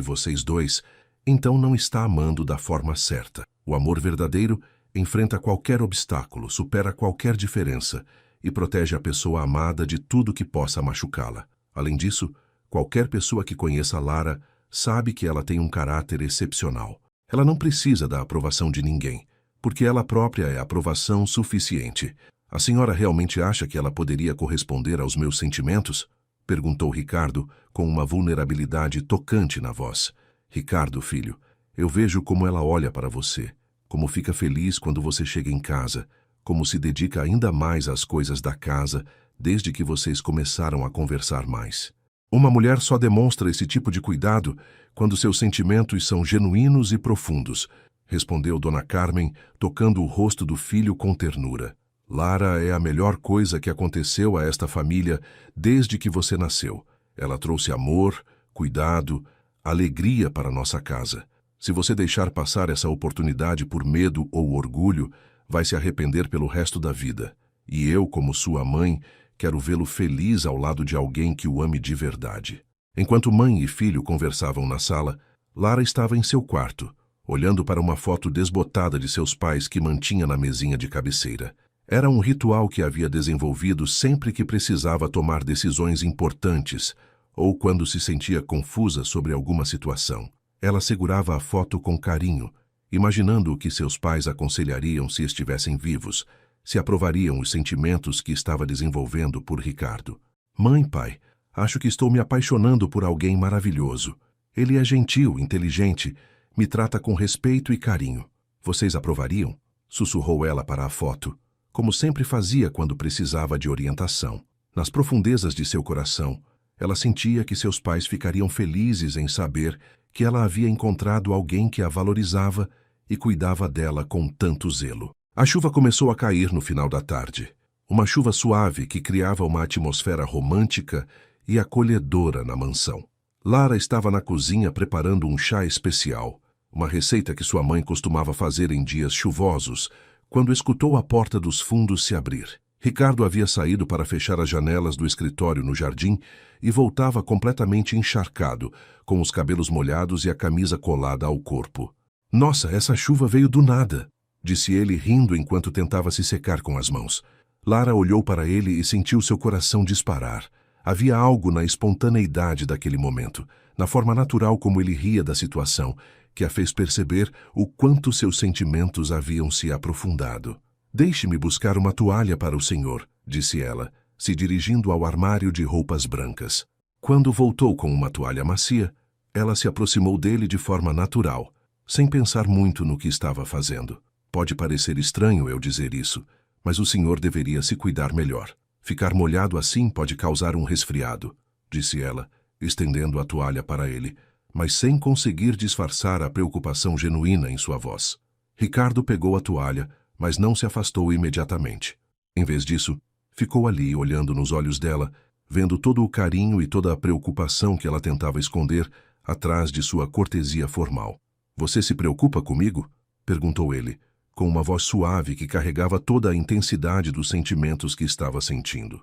vocês dois, então não está amando da forma certa. O amor verdadeiro enfrenta qualquer obstáculo, supera qualquer diferença e protege a pessoa amada de tudo que possa machucá-la. Além disso, qualquer pessoa que conheça Lara sabe que ela tem um caráter excepcional. Ela não precisa da aprovação de ninguém, porque ela própria é aprovação suficiente. A senhora realmente acha que ela poderia corresponder aos meus sentimentos? Perguntou Ricardo com uma vulnerabilidade tocante na voz. Ricardo, filho, eu vejo como ela olha para você, como fica feliz quando você chega em casa, como se dedica ainda mais às coisas da casa desde que vocês começaram a conversar mais. Uma mulher só demonstra esse tipo de cuidado quando seus sentimentos são genuínos e profundos, respondeu Dona Carmen, tocando o rosto do filho com ternura. Lara é a melhor coisa que aconteceu a esta família desde que você nasceu. Ela trouxe amor, cuidado, alegria para nossa casa. Se você deixar passar essa oportunidade por medo ou orgulho, vai se arrepender pelo resto da vida. E eu, como sua mãe, quero vê-lo feliz ao lado de alguém que o ame de verdade. Enquanto mãe e filho conversavam na sala, Lara estava em seu quarto, olhando para uma foto desbotada de seus pais que mantinha na mesinha de cabeceira. Era um ritual que havia desenvolvido sempre que precisava tomar decisões importantes ou quando se sentia confusa sobre alguma situação. Ela segurava a foto com carinho, imaginando o que seus pais aconselhariam se estivessem vivos, se aprovariam os sentimentos que estava desenvolvendo por Ricardo. Mãe, pai, acho que estou me apaixonando por alguém maravilhoso. Ele é gentil, inteligente, me trata com respeito e carinho. Vocês aprovariam? Sussurrou ela para a foto, como sempre fazia quando precisava de orientação. Nas profundezas de seu coração, ela sentia que seus pais ficariam felizes em saber que ela havia encontrado alguém que a valorizava e cuidava dela com tanto zelo. A chuva começou a cair no final da tarde. Uma chuva suave que criava uma atmosfera romântica e acolhedora na mansão. Lara estava na cozinha preparando um chá especial, uma receita que sua mãe costumava fazer em dias chuvosos, quando escutou a porta dos fundos se abrir. Ricardo havia saído para fechar as janelas do escritório no jardim e voltava completamente encharcado, com os cabelos molhados e a camisa colada ao corpo. Nossa, essa chuva veio do nada, disse ele rindo enquanto tentava se secar com as mãos. Lara olhou para ele e sentiu seu coração disparar. Havia algo na espontaneidade daquele momento, na forma natural como ele ria da situação, que a fez perceber o quanto seus sentimentos haviam se aprofundado. Deixe-me buscar uma toalha para o senhor, disse ela, se dirigindo ao armário de roupas brancas. Quando voltou com uma toalha macia, ela se aproximou dele de forma natural, sem pensar muito no que estava fazendo. Pode parecer estranho eu dizer isso, mas o senhor deveria se cuidar melhor. Ficar molhado assim pode causar um resfriado, disse ela, estendendo a toalha para ele, mas sem conseguir disfarçar a preocupação genuína em sua voz. Ricardo pegou a toalha, mas não se afastou imediatamente. Em vez disso, ficou ali olhando nos olhos dela, vendo todo o carinho e toda a preocupação que ela tentava esconder atrás de sua cortesia formal. Você se preocupa comigo? Perguntou ele, com uma voz suave que carregava toda a intensidade dos sentimentos que estava sentindo.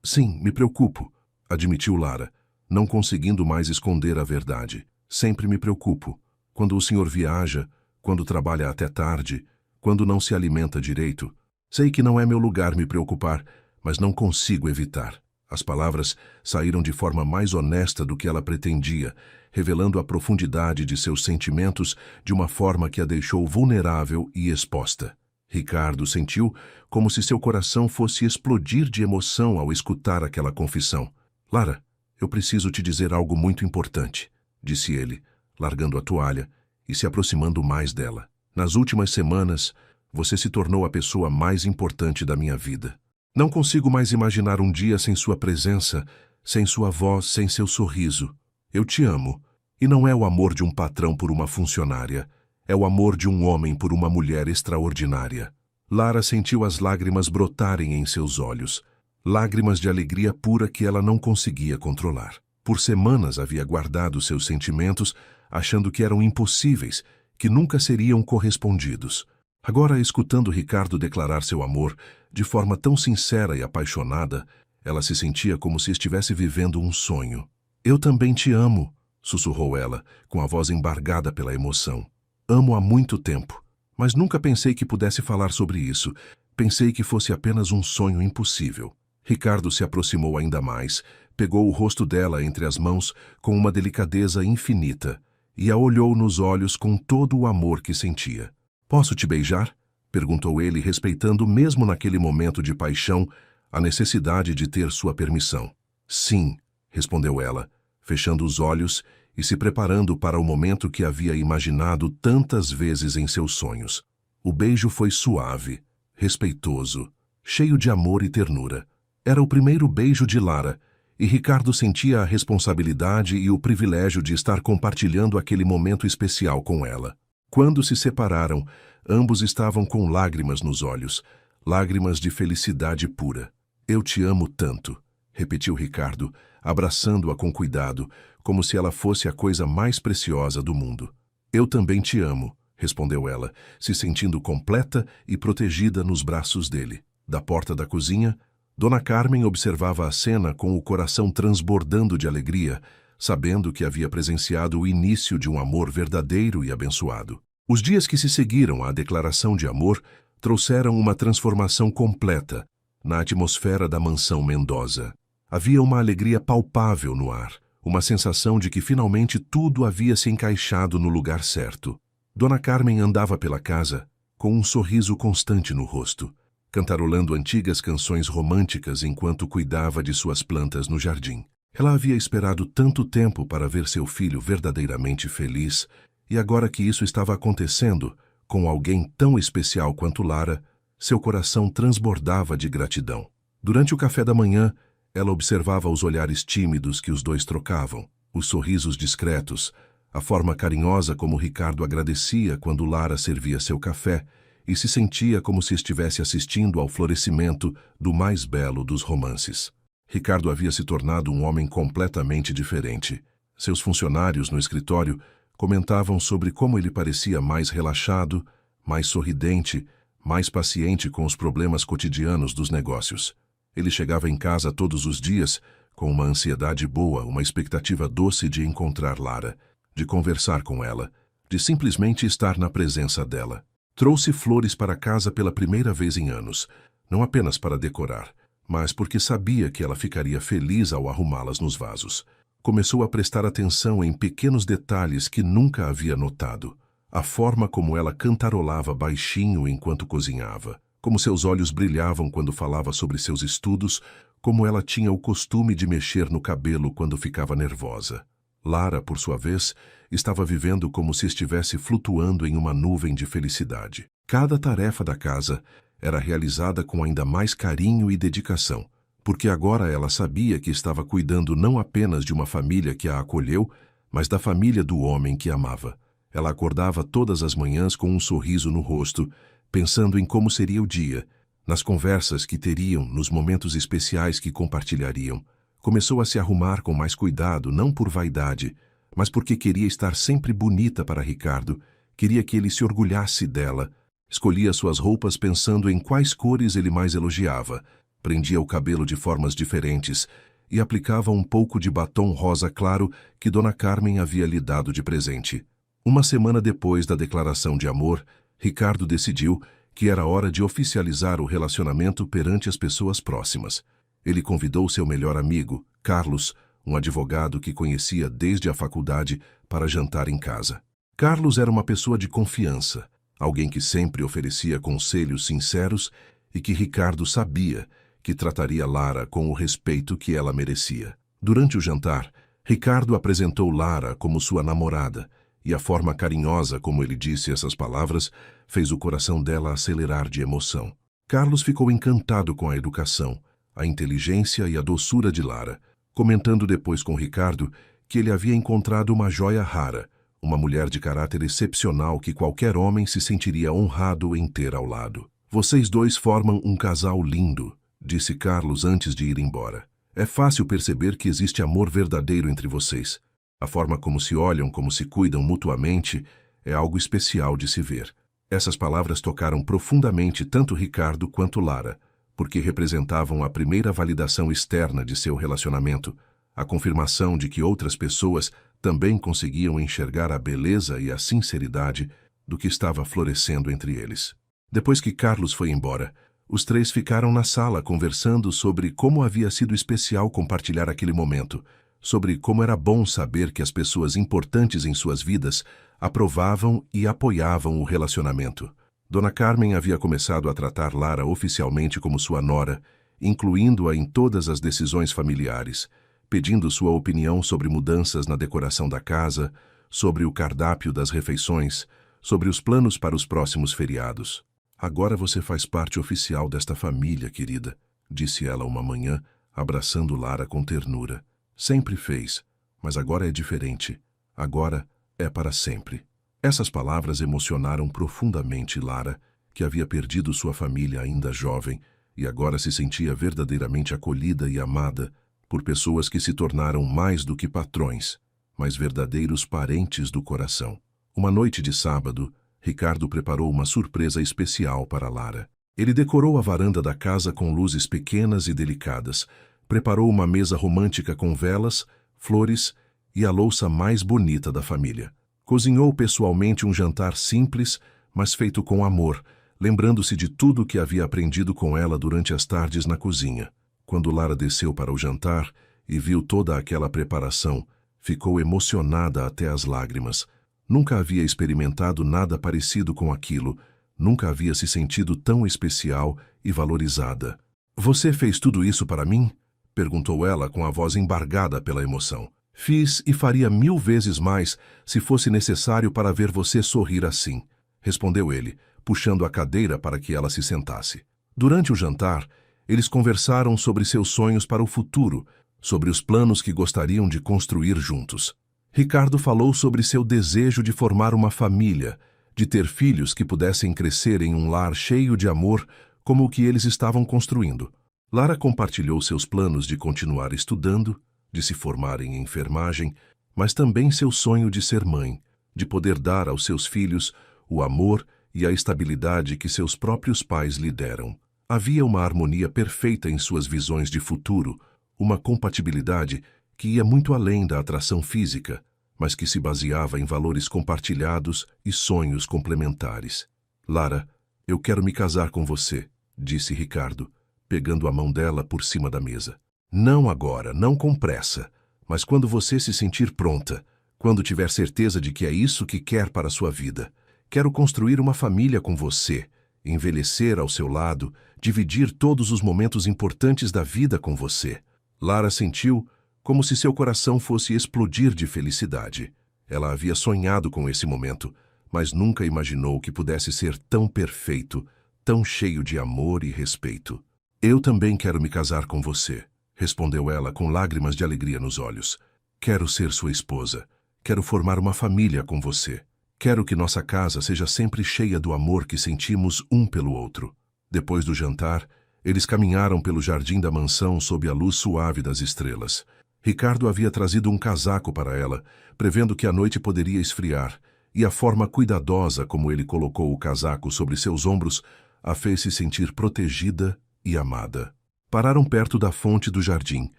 Sim, me preocupo, admitiu Lara, não conseguindo mais esconder a verdade. Sempre me preocupo. Quando o senhor viaja, quando trabalha até tarde, quando não se alimenta direito. Sei que não é meu lugar me preocupar, mas não consigo evitar. As palavras saíram de forma mais honesta do que ela pretendia, revelando a profundidade de seus sentimentos de uma forma que a deixou vulnerável e exposta. Ricardo sentiu como se seu coração fosse explodir de emoção ao escutar aquela confissão. Lara, eu preciso te dizer algo muito importante, disse ele, largando a toalha e se aproximando mais dela. Nas últimas semanas, você se tornou a pessoa mais importante da minha vida. Não consigo mais imaginar um dia sem sua presença, sem sua voz, sem seu sorriso. Eu te amo, e não é o amor de um patrão por uma funcionária, é o amor de um homem por uma mulher extraordinária. Lara sentiu as lágrimas brotarem em seus olhos, lágrimas de alegria pura que ela não conseguia controlar. Por semanas havia guardado seus sentimentos, achando que eram impossíveis, que nunca seriam correspondidos. Agora, escutando Ricardo declarar seu amor de forma tão sincera e apaixonada, Ela se sentia como se estivesse vivendo um sonho. Eu também te amo, sussurrou ela, com a voz embargada pela emoção. Amo há muito tempo, mas nunca pensei que pudesse falar sobre isso. Pensei que fosse apenas um sonho impossível. Ricardo se aproximou ainda mais, pegou o rosto dela entre as mãos com uma delicadeza infinita e a olhou nos olhos com todo o amor que sentia. Posso te beijar? Perguntou ele, respeitando mesmo naquele momento de paixão a necessidade de ter sua permissão. Sim, respondeu ela, fechando os olhos e se preparando para o momento que havia imaginado tantas vezes em seus sonhos. O beijo foi suave, respeitoso, cheio de amor e ternura. Era o primeiro beijo de Lara, e Ricardo sentia a responsabilidade e o privilégio de estar compartilhando aquele momento especial com ela. Quando se separaram, ambos estavam com lágrimas nos olhos, lágrimas de felicidade pura. Eu te amo tanto, repetiu Ricardo, abraçando-a com cuidado, como se ela fosse a coisa mais preciosa do mundo. Eu também te amo, respondeu ela, se sentindo completa e protegida nos braços dele. Da porta da cozinha, Dona Carmen observava a cena com o coração transbordando de alegria, sabendo que havia presenciado o início de um amor verdadeiro e abençoado. Os dias que se seguiram à declaração de amor trouxeram uma transformação completa na atmosfera da mansão Mendoza. Havia uma alegria palpável no ar, uma sensação de que finalmente tudo havia se encaixado no lugar certo. Dona Carmen andava pela casa com um sorriso constante no rosto, cantarolando antigas canções românticas enquanto cuidava de suas plantas no jardim. Ela havia esperado tanto tempo para ver seu filho verdadeiramente feliz, e agora que isso estava acontecendo, com alguém tão especial quanto Lara, seu coração transbordava de gratidão. Durante o café da manhã, ela observava os olhares tímidos que os dois trocavam, os sorrisos discretos, a forma carinhosa como Ricardo agradecia quando Lara servia seu café, e se sentia como se estivesse assistindo ao florescimento do mais belo dos romances. Ricardo havia se tornado um homem completamente diferente. Seus funcionários no escritório comentavam sobre como ele parecia mais relaxado, mais sorridente, mais paciente com os problemas cotidianos dos negócios. Ele chegava em casa todos os dias com uma ansiedade boa, uma expectativa doce de encontrar Lara, de conversar com ela, de simplesmente estar na presença dela. Trouxe flores para casa pela primeira vez em anos, não apenas para decorar, mas porque sabia que ela ficaria feliz ao arrumá-las nos vasos. Começou a prestar atenção em pequenos detalhes que nunca havia notado. A forma como ela cantarolava baixinho enquanto cozinhava, como seus olhos brilhavam quando falava sobre seus estudos, como ela tinha o costume de mexer no cabelo quando ficava nervosa. Lara, por sua vez, estava vivendo como se estivesse flutuando em uma nuvem de felicidade. Cada tarefa da casa era realizada com ainda mais carinho e dedicação, porque agora ela sabia que estava cuidando não apenas de uma família que a acolheu, mas da família do homem que amava. Ela acordava todas as manhãs com um sorriso no rosto, pensando em como seria o dia, nas conversas que teriam, nos momentos especiais que compartilhariam. Começou a se arrumar com mais cuidado, não por vaidade, mas porque queria estar sempre bonita para Ricardo, queria que ele se orgulhasse dela. Escolhia suas roupas pensando em quais cores ele mais elogiava, prendia o cabelo de formas diferentes e aplicava um pouco de batom rosa claro que Dona Carmen havia lhe dado de presente. Uma semana depois da declaração de amor, Ricardo decidiu que era hora de oficializar o relacionamento perante as pessoas próximas. Ele convidou seu melhor amigo, Carlos, um advogado que conhecia desde a faculdade, para jantar em casa. Carlos era uma pessoa de confiança, alguém que sempre oferecia conselhos sinceros e que Ricardo sabia que trataria Lara com o respeito que ela merecia. Durante o jantar, Ricardo apresentou Lara como sua namorada, e a forma carinhosa como ele disse essas palavras fez o coração dela acelerar de emoção. Carlos ficou encantado com a educação, a inteligência e a doçura de Lara, comentando depois com Ricardo que ele havia encontrado uma joia rara, uma mulher de caráter excepcional que qualquer homem se sentiria honrado em ter ao lado. Vocês dois formam um casal lindo, disse Carlos antes de ir embora. É fácil perceber que existe amor verdadeiro entre vocês. A forma como se olham, como se cuidam mutuamente, é algo especial de se ver. Essas palavras tocaram profundamente tanto Ricardo quanto Lara, porque representavam a primeira validação externa de seu relacionamento, a confirmação de que outras pessoas também conseguiam enxergar a beleza e a sinceridade do que estava florescendo entre eles. Depois que Carlos foi embora, os três ficaram na sala conversando sobre como havia sido especial compartilhar aquele momento, sobre como era bom saber que as pessoas importantes em suas vidas aprovavam e apoiavam o relacionamento. Dona Carmen havia começado a tratar Lara oficialmente como sua nora, incluindo-a em todas as decisões familiares, pedindo sua opinião sobre mudanças na decoração da casa, sobre o cardápio das refeições, sobre os planos para os próximos feriados. Agora você faz parte oficial desta família, querida, disse ela uma manhã, abraçando Lara com ternura. Sempre fez, mas agora é diferente. Agora é para sempre. Essas palavras emocionaram profundamente Lara, que havia perdido sua família ainda jovem e agora se sentia verdadeiramente acolhida e amada por pessoas que se tornaram mais do que patrões, mas verdadeiros parentes do coração. Uma noite de sábado, Ricardo preparou uma surpresa especial para Lara. Ele decorou a varanda da casa com luzes pequenas e delicadas, preparou uma mesa romântica com velas, flores e a louça mais bonita da família. Cozinhou pessoalmente um jantar simples, mas feito com amor, lembrando-se de tudo que havia aprendido com ela durante as tardes na cozinha. Quando Lara desceu para o jantar e viu toda aquela preparação, ficou emocionada até as lágrimas. Nunca havia experimentado nada parecido com aquilo, nunca havia se sentido tão especial e valorizada. "Você fez tudo isso para mim?" perguntou ela com a voz embargada pela emoção. "Fiz e faria 1000 vezes mais se fosse necessário para ver você sorrir assim", respondeu ele, puxando a cadeira para que ela se sentasse. Durante o jantar, eles conversaram sobre seus sonhos para o futuro, sobre os planos que gostariam de construir juntos. Ricardo falou sobre seu desejo de formar uma família, de ter filhos que pudessem crescer em um lar cheio de amor como o que eles estavam construindo. Lara compartilhou seus planos de continuar estudando, de se formar em enfermagem, mas também seu sonho de ser mãe, de poder dar aos seus filhos o amor e a estabilidade que seus próprios pais lhe deram. Havia uma harmonia perfeita em suas visões de futuro, uma compatibilidade que ia muito além da atração física, mas que se baseava em valores compartilhados e sonhos complementares. "Lara, eu quero me casar com você", disse Ricardo, pegando a mão dela por cima da mesa. "Não agora, não com pressa, mas quando você se sentir pronta, quando tiver certeza de que é isso que quer para a sua vida. Quero construir uma família com você, envelhecer ao seu lado, dividir todos os momentos importantes da vida com você." Lara sentiu como se seu coração fosse explodir de felicidade. Ela havia sonhado com esse momento, mas nunca imaginou que pudesse ser tão perfeito, tão cheio de amor e respeito. "Eu também quero me casar com você", respondeu ela com lágrimas de alegria nos olhos. "Quero ser sua esposa. Quero formar uma família com você. Quero que nossa casa seja sempre cheia do amor que sentimos um pelo outro." Depois do jantar, eles caminharam pelo jardim da mansão sob a luz suave das estrelas. Ricardo havia trazido um casaco para ela, prevendo que a noite poderia esfriar, e a forma cuidadosa como ele colocou o casaco sobre seus ombros a fez se sentir protegida e amada. Pararam perto da fonte do jardim,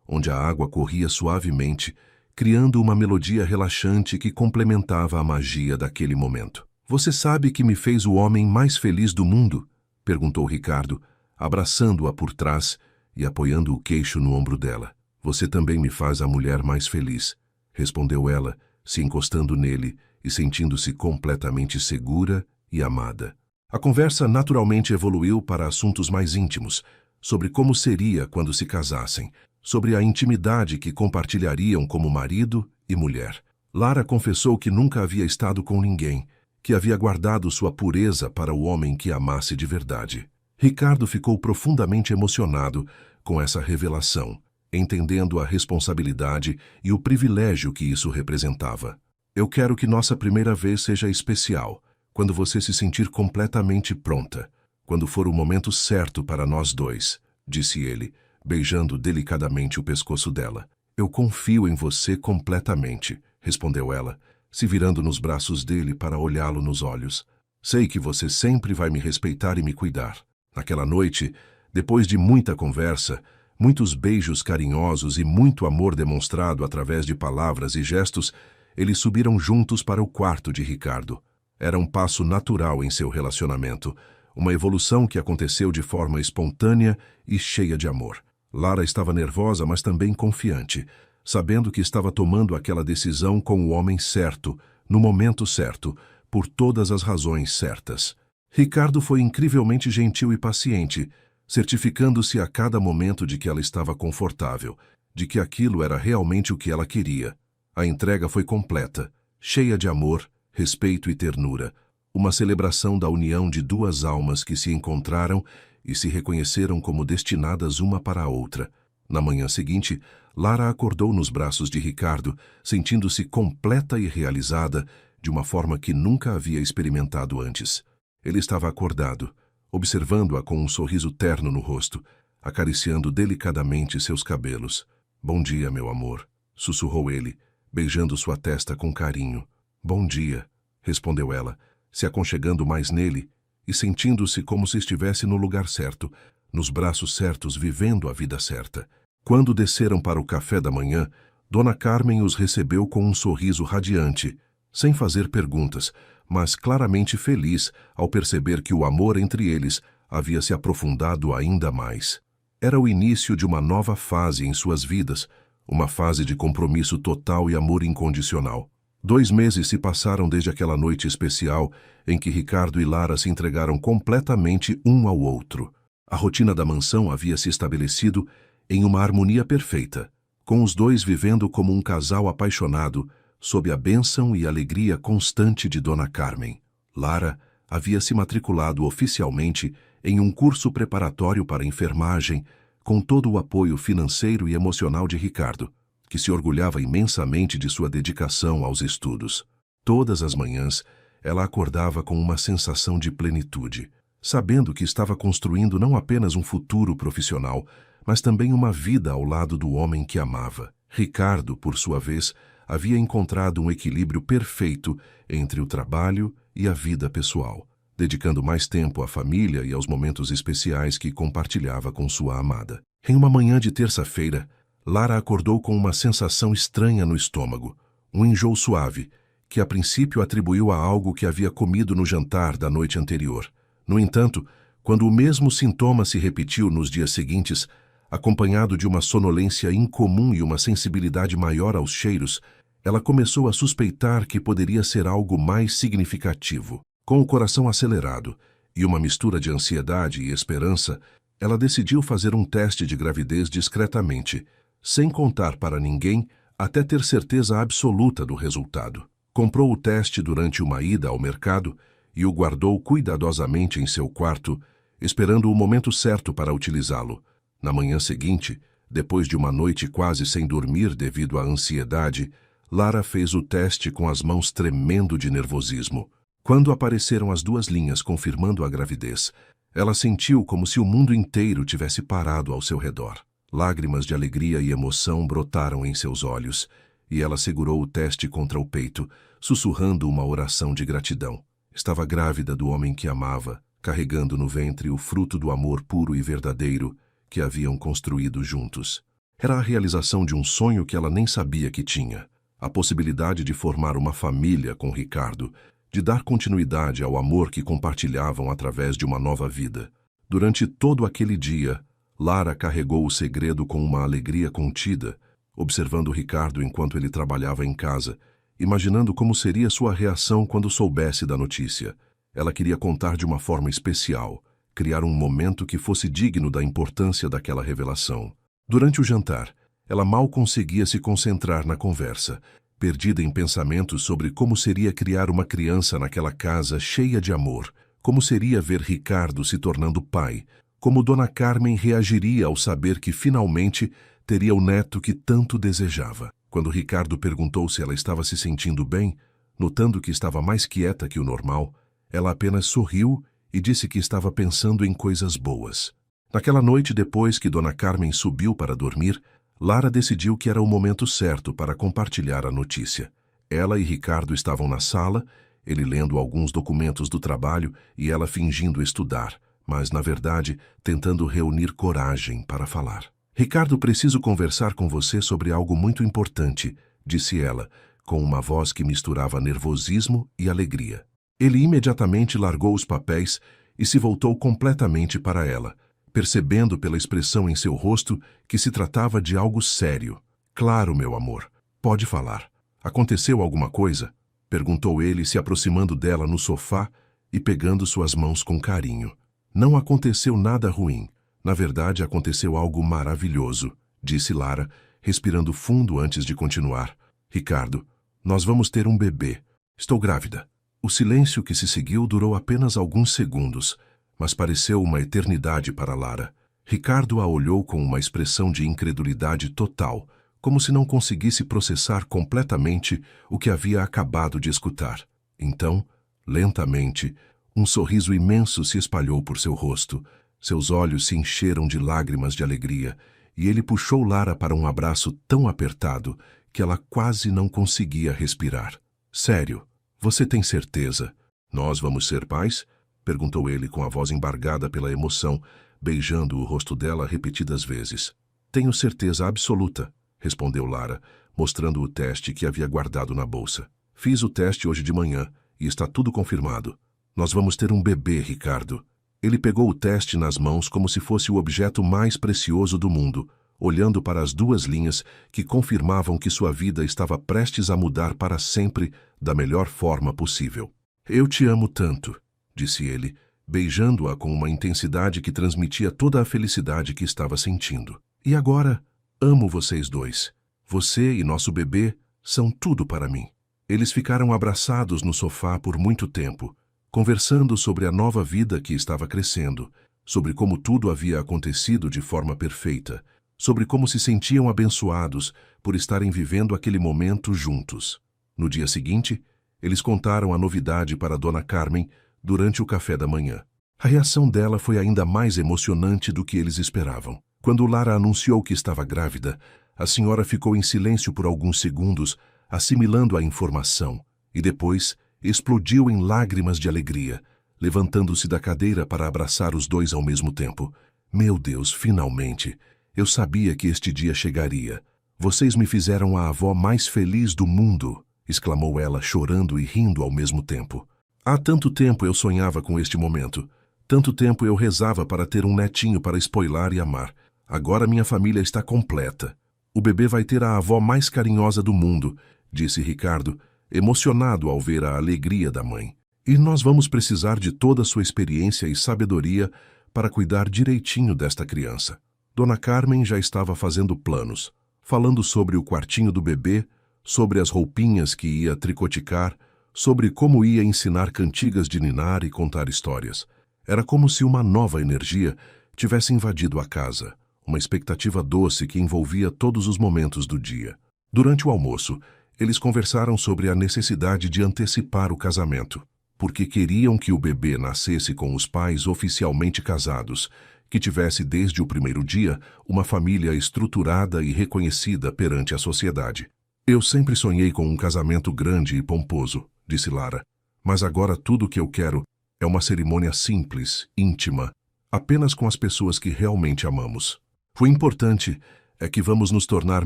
onde a água corria suavemente, criando uma melodia relaxante que complementava a magia daquele momento. "Você sabe que me fez o homem mais feliz do mundo?" perguntou Ricardo, abraçando-a por trás e apoiando o queixo no ombro dela. "Você também me faz a mulher mais feliz", respondeu ela, se encostando nele e sentindo-se completamente segura e amada. A conversa naturalmente evoluiu para assuntos mais íntimos, sobre como seria quando se casassem, sobre a intimidade que compartilhariam como marido e mulher. Lara confessou que nunca havia estado com ninguém, que havia guardado sua pureza para o homem que amasse de verdade. Ricardo ficou profundamente emocionado com essa revelação, entendendo a responsabilidade e o privilégio que isso representava. "Eu quero que nossa primeira vez seja especial, quando você se sentir completamente pronta, quando for o momento certo para nós dois", disse ele, beijando delicadamente o pescoço dela. "Eu confio em você completamente", respondeu ela, se virando nos braços dele para olhá-lo nos olhos. "Sei que você sempre vai me respeitar e me cuidar." Naquela noite, Depois de muita conversa, muitos beijos carinhosos e muito amor demonstrado através de palavras e gestos, eles subiram juntos para o quarto de Ricardo. Era um passo natural em seu relacionamento, uma evolução que aconteceu de forma espontânea e cheia de amor. Lara estava nervosa, mas também confiante, sabendo que estava tomando aquela decisão com o homem certo, no momento certo, por todas as razões certas. Ricardo foi incrivelmente gentil e paciente, certificando-se a cada momento de que ela estava confortável, de que aquilo era realmente o que ela queria. A entrega foi completa, cheia de amor, respeito e ternura, uma celebração da união de duas almas que se encontraram e se reconheceram como destinadas uma para a outra. Na manhã seguinte, Lara acordou nos braços de Ricardo, sentindo-se completa e realizada, de uma forma que nunca havia experimentado antes. Ele estava acordado, observando-a com um sorriso terno no rosto, acariciando delicadamente seus cabelos. "Bom dia, meu amor", sussurrou ele, beijando sua testa com carinho. "Bom dia", respondeu ela, se aconchegando mais nele e sentindo-se como se estivesse no lugar certo, nos braços certos, vivendo a vida certa. Quando desceram para o café da manhã, Dona Carmen os recebeu com um sorriso radiante, sem fazer perguntas, mas claramente feliz ao perceber que o amor entre eles havia se aprofundado ainda mais. Era o início de uma nova fase em suas vidas, uma fase de compromisso total e amor incondicional. 2 meses se passaram desde aquela noite especial em que Ricardo e Lara se entregaram completamente um ao outro. A rotina da mansão havia se estabelecido em uma harmonia perfeita, com os dois vivendo como um casal apaixonado, sob a bênção e alegria constante de Dona Carmen. Lara havia se matriculado oficialmente em um curso preparatório para enfermagem, com todo o apoio financeiro e emocional de Ricardo, que se orgulhava imensamente de sua dedicação aos estudos. Todas as manhãs, ela acordava com uma sensação de plenitude, sabendo que estava construindo não apenas um futuro profissional, mas também uma vida ao lado do homem que amava. Ricardo, por sua vez, havia encontrado um equilíbrio perfeito entre o trabalho e a vida pessoal, dedicando mais tempo à família e aos momentos especiais que compartilhava com sua amada. Em uma manhã de terça-feira, Lara acordou com uma sensação estranha no estômago, um enjoo suave, que a princípio atribuiu a algo que havia comido no jantar da noite anterior. No entanto, quando o mesmo sintoma se repetiu nos dias seguintes, acompanhado de uma sonolência incomum e uma sensibilidade maior aos cheiros, ela começou a suspeitar que poderia ser algo mais significativo. Com o coração acelerado e uma mistura de ansiedade e esperança, ela decidiu fazer um teste de gravidez discretamente, sem contar para ninguém, até ter certeza absoluta do resultado. Comprou o teste durante uma ida ao mercado e o guardou cuidadosamente em seu quarto, esperando o momento certo para utilizá-lo. Na manhã seguinte, depois de uma noite quase sem dormir devido à ansiedade, Lara fez o teste com as mãos tremendo de nervosismo. Quando apareceram as 2 linhas confirmando a gravidez, ela sentiu como se o mundo inteiro tivesse parado ao seu redor. Lágrimas de alegria e emoção brotaram em seus olhos, e ela segurou o teste contra o peito, sussurrando uma oração de gratidão. Estava grávida do homem que amava, carregando no ventre o fruto do amor puro e verdadeiro que haviam construído juntos. Era a realização de um sonho que ela nem sabia que tinha. A possibilidade de formar uma família com Ricardo, de dar continuidade ao amor que compartilhavam através de uma nova vida. Durante todo aquele dia, Lara carregou o segredo com uma alegria contida, observando Ricardo enquanto ele trabalhava em casa, imaginando como seria sua reação quando soubesse da notícia. Ela queria contar de uma forma especial, criar um momento que fosse digno da importância daquela revelação. Durante o jantar, ela mal conseguia se concentrar na conversa, perdida em pensamentos sobre como seria criar uma criança naquela casa cheia de amor, como seria ver Ricardo se tornando pai, como Dona Carmen reagiria ao saber que finalmente teria o neto que tanto desejava. Quando Ricardo perguntou se ela estava se sentindo bem, notando que estava mais quieta que o normal, ela apenas sorriu e disse que estava pensando em coisas boas. Naquela noite, depois que Dona Carmen subiu para dormir, Lara decidiu que era o momento certo para compartilhar a notícia. Ela e Ricardo estavam na sala, ele lendo alguns documentos do trabalho e ela fingindo estudar, mas, na verdade, tentando reunir coragem para falar. Ricardo, preciso conversar com você sobre algo muito importante, disse ela, com uma voz que misturava nervosismo e alegria. Ele imediatamente largou os papéis e se voltou completamente para ela, percebendo pela expressão em seu rosto que se tratava de algo sério. Claro, meu amor, pode falar. Aconteceu alguma coisa? Perguntou ele, se aproximando dela no sofá e pegando suas mãos com carinho. Não aconteceu nada ruim. Na verdade, aconteceu algo maravilhoso, disse Lara, respirando fundo antes de continuar. Ricardo, nós vamos ter um bebê. Estou grávida. O silêncio que se seguiu durou apenas alguns segundos, mas pareceu uma eternidade para Lara. Ricardo a olhou com uma expressão de incredulidade total, como se não conseguisse processar completamente o que havia acabado de escutar. Então, lentamente, um sorriso imenso se espalhou por seu rosto. Seus olhos se encheram de lágrimas de alegria, e ele puxou Lara para um abraço tão apertado que ela quase não conseguia respirar. Sério, você tem certeza? Nós vamos ser pais? Perguntou ele com a voz embargada pela emoção, beijando o rosto dela repetidas vezes. Tenho certeza absoluta, respondeu Lara, mostrando o teste que havia guardado na bolsa. Fiz o teste hoje de manhã e está tudo confirmado. Nós vamos ter um bebê, Ricardo. Ele pegou o teste nas mãos como se fosse o objeto mais precioso do mundo, olhando para as duas linhas que confirmavam que sua vida estava prestes a mudar para sempre da melhor forma possível. Eu te amo tanto, disse ele, beijando-a com uma intensidade que transmitia toda a felicidade que estava sentindo. E agora, amo vocês dois. Você e nosso bebê são tudo para mim. Eles ficaram abraçados no sofá por muito tempo, conversando sobre a nova vida que estava crescendo, sobre como tudo havia acontecido de forma perfeita, sobre como se sentiam abençoados por estarem vivendo aquele momento juntos. No dia seguinte, eles contaram a novidade para Dona Carmen durante o café da manhã. A reação dela foi ainda mais emocionante do que eles esperavam. Quando Lara anunciou que estava grávida, a senhora ficou em silêncio por alguns segundos, assimilando a informação, e depois explodiu em lágrimas de alegria, levantando-se da cadeira para abraçar os dois ao mesmo tempo. Meu Deus, finalmente! Eu sabia que este dia chegaria. Vocês me fizeram a avó mais feliz do mundo, exclamou ela, chorando e rindo ao mesmo tempo. Há tanto tempo eu sonhava com este momento. Tanto tempo eu rezava para ter um netinho para espoilar e amar. Agora minha família está completa. O bebê vai ter a avó mais carinhosa do mundo, disse Ricardo, emocionado ao ver a alegria da mãe. E nós vamos precisar de toda a sua experiência e sabedoria para cuidar direitinho desta criança. Dona Carmen já estava fazendo planos, falando sobre o quartinho do bebê, sobre as roupinhas que ia tricoticar, sobre como ia ensinar cantigas de ninar e contar histórias. Era como se uma nova energia tivesse invadido a casa, uma expectativa doce que envolvia todos os momentos do dia. Durante o almoço, eles conversaram sobre a necessidade de antecipar o casamento, porque queriam que o bebê nascesse com os pais oficialmente casados, que tivesse desde o primeiro dia uma família estruturada e reconhecida perante a sociedade. Eu sempre sonhei com um casamento grande e pomposo, disse Lara, mas agora tudo o que eu quero é uma cerimônia simples, íntima, apenas com as pessoas que realmente amamos. O importante é que vamos nos tornar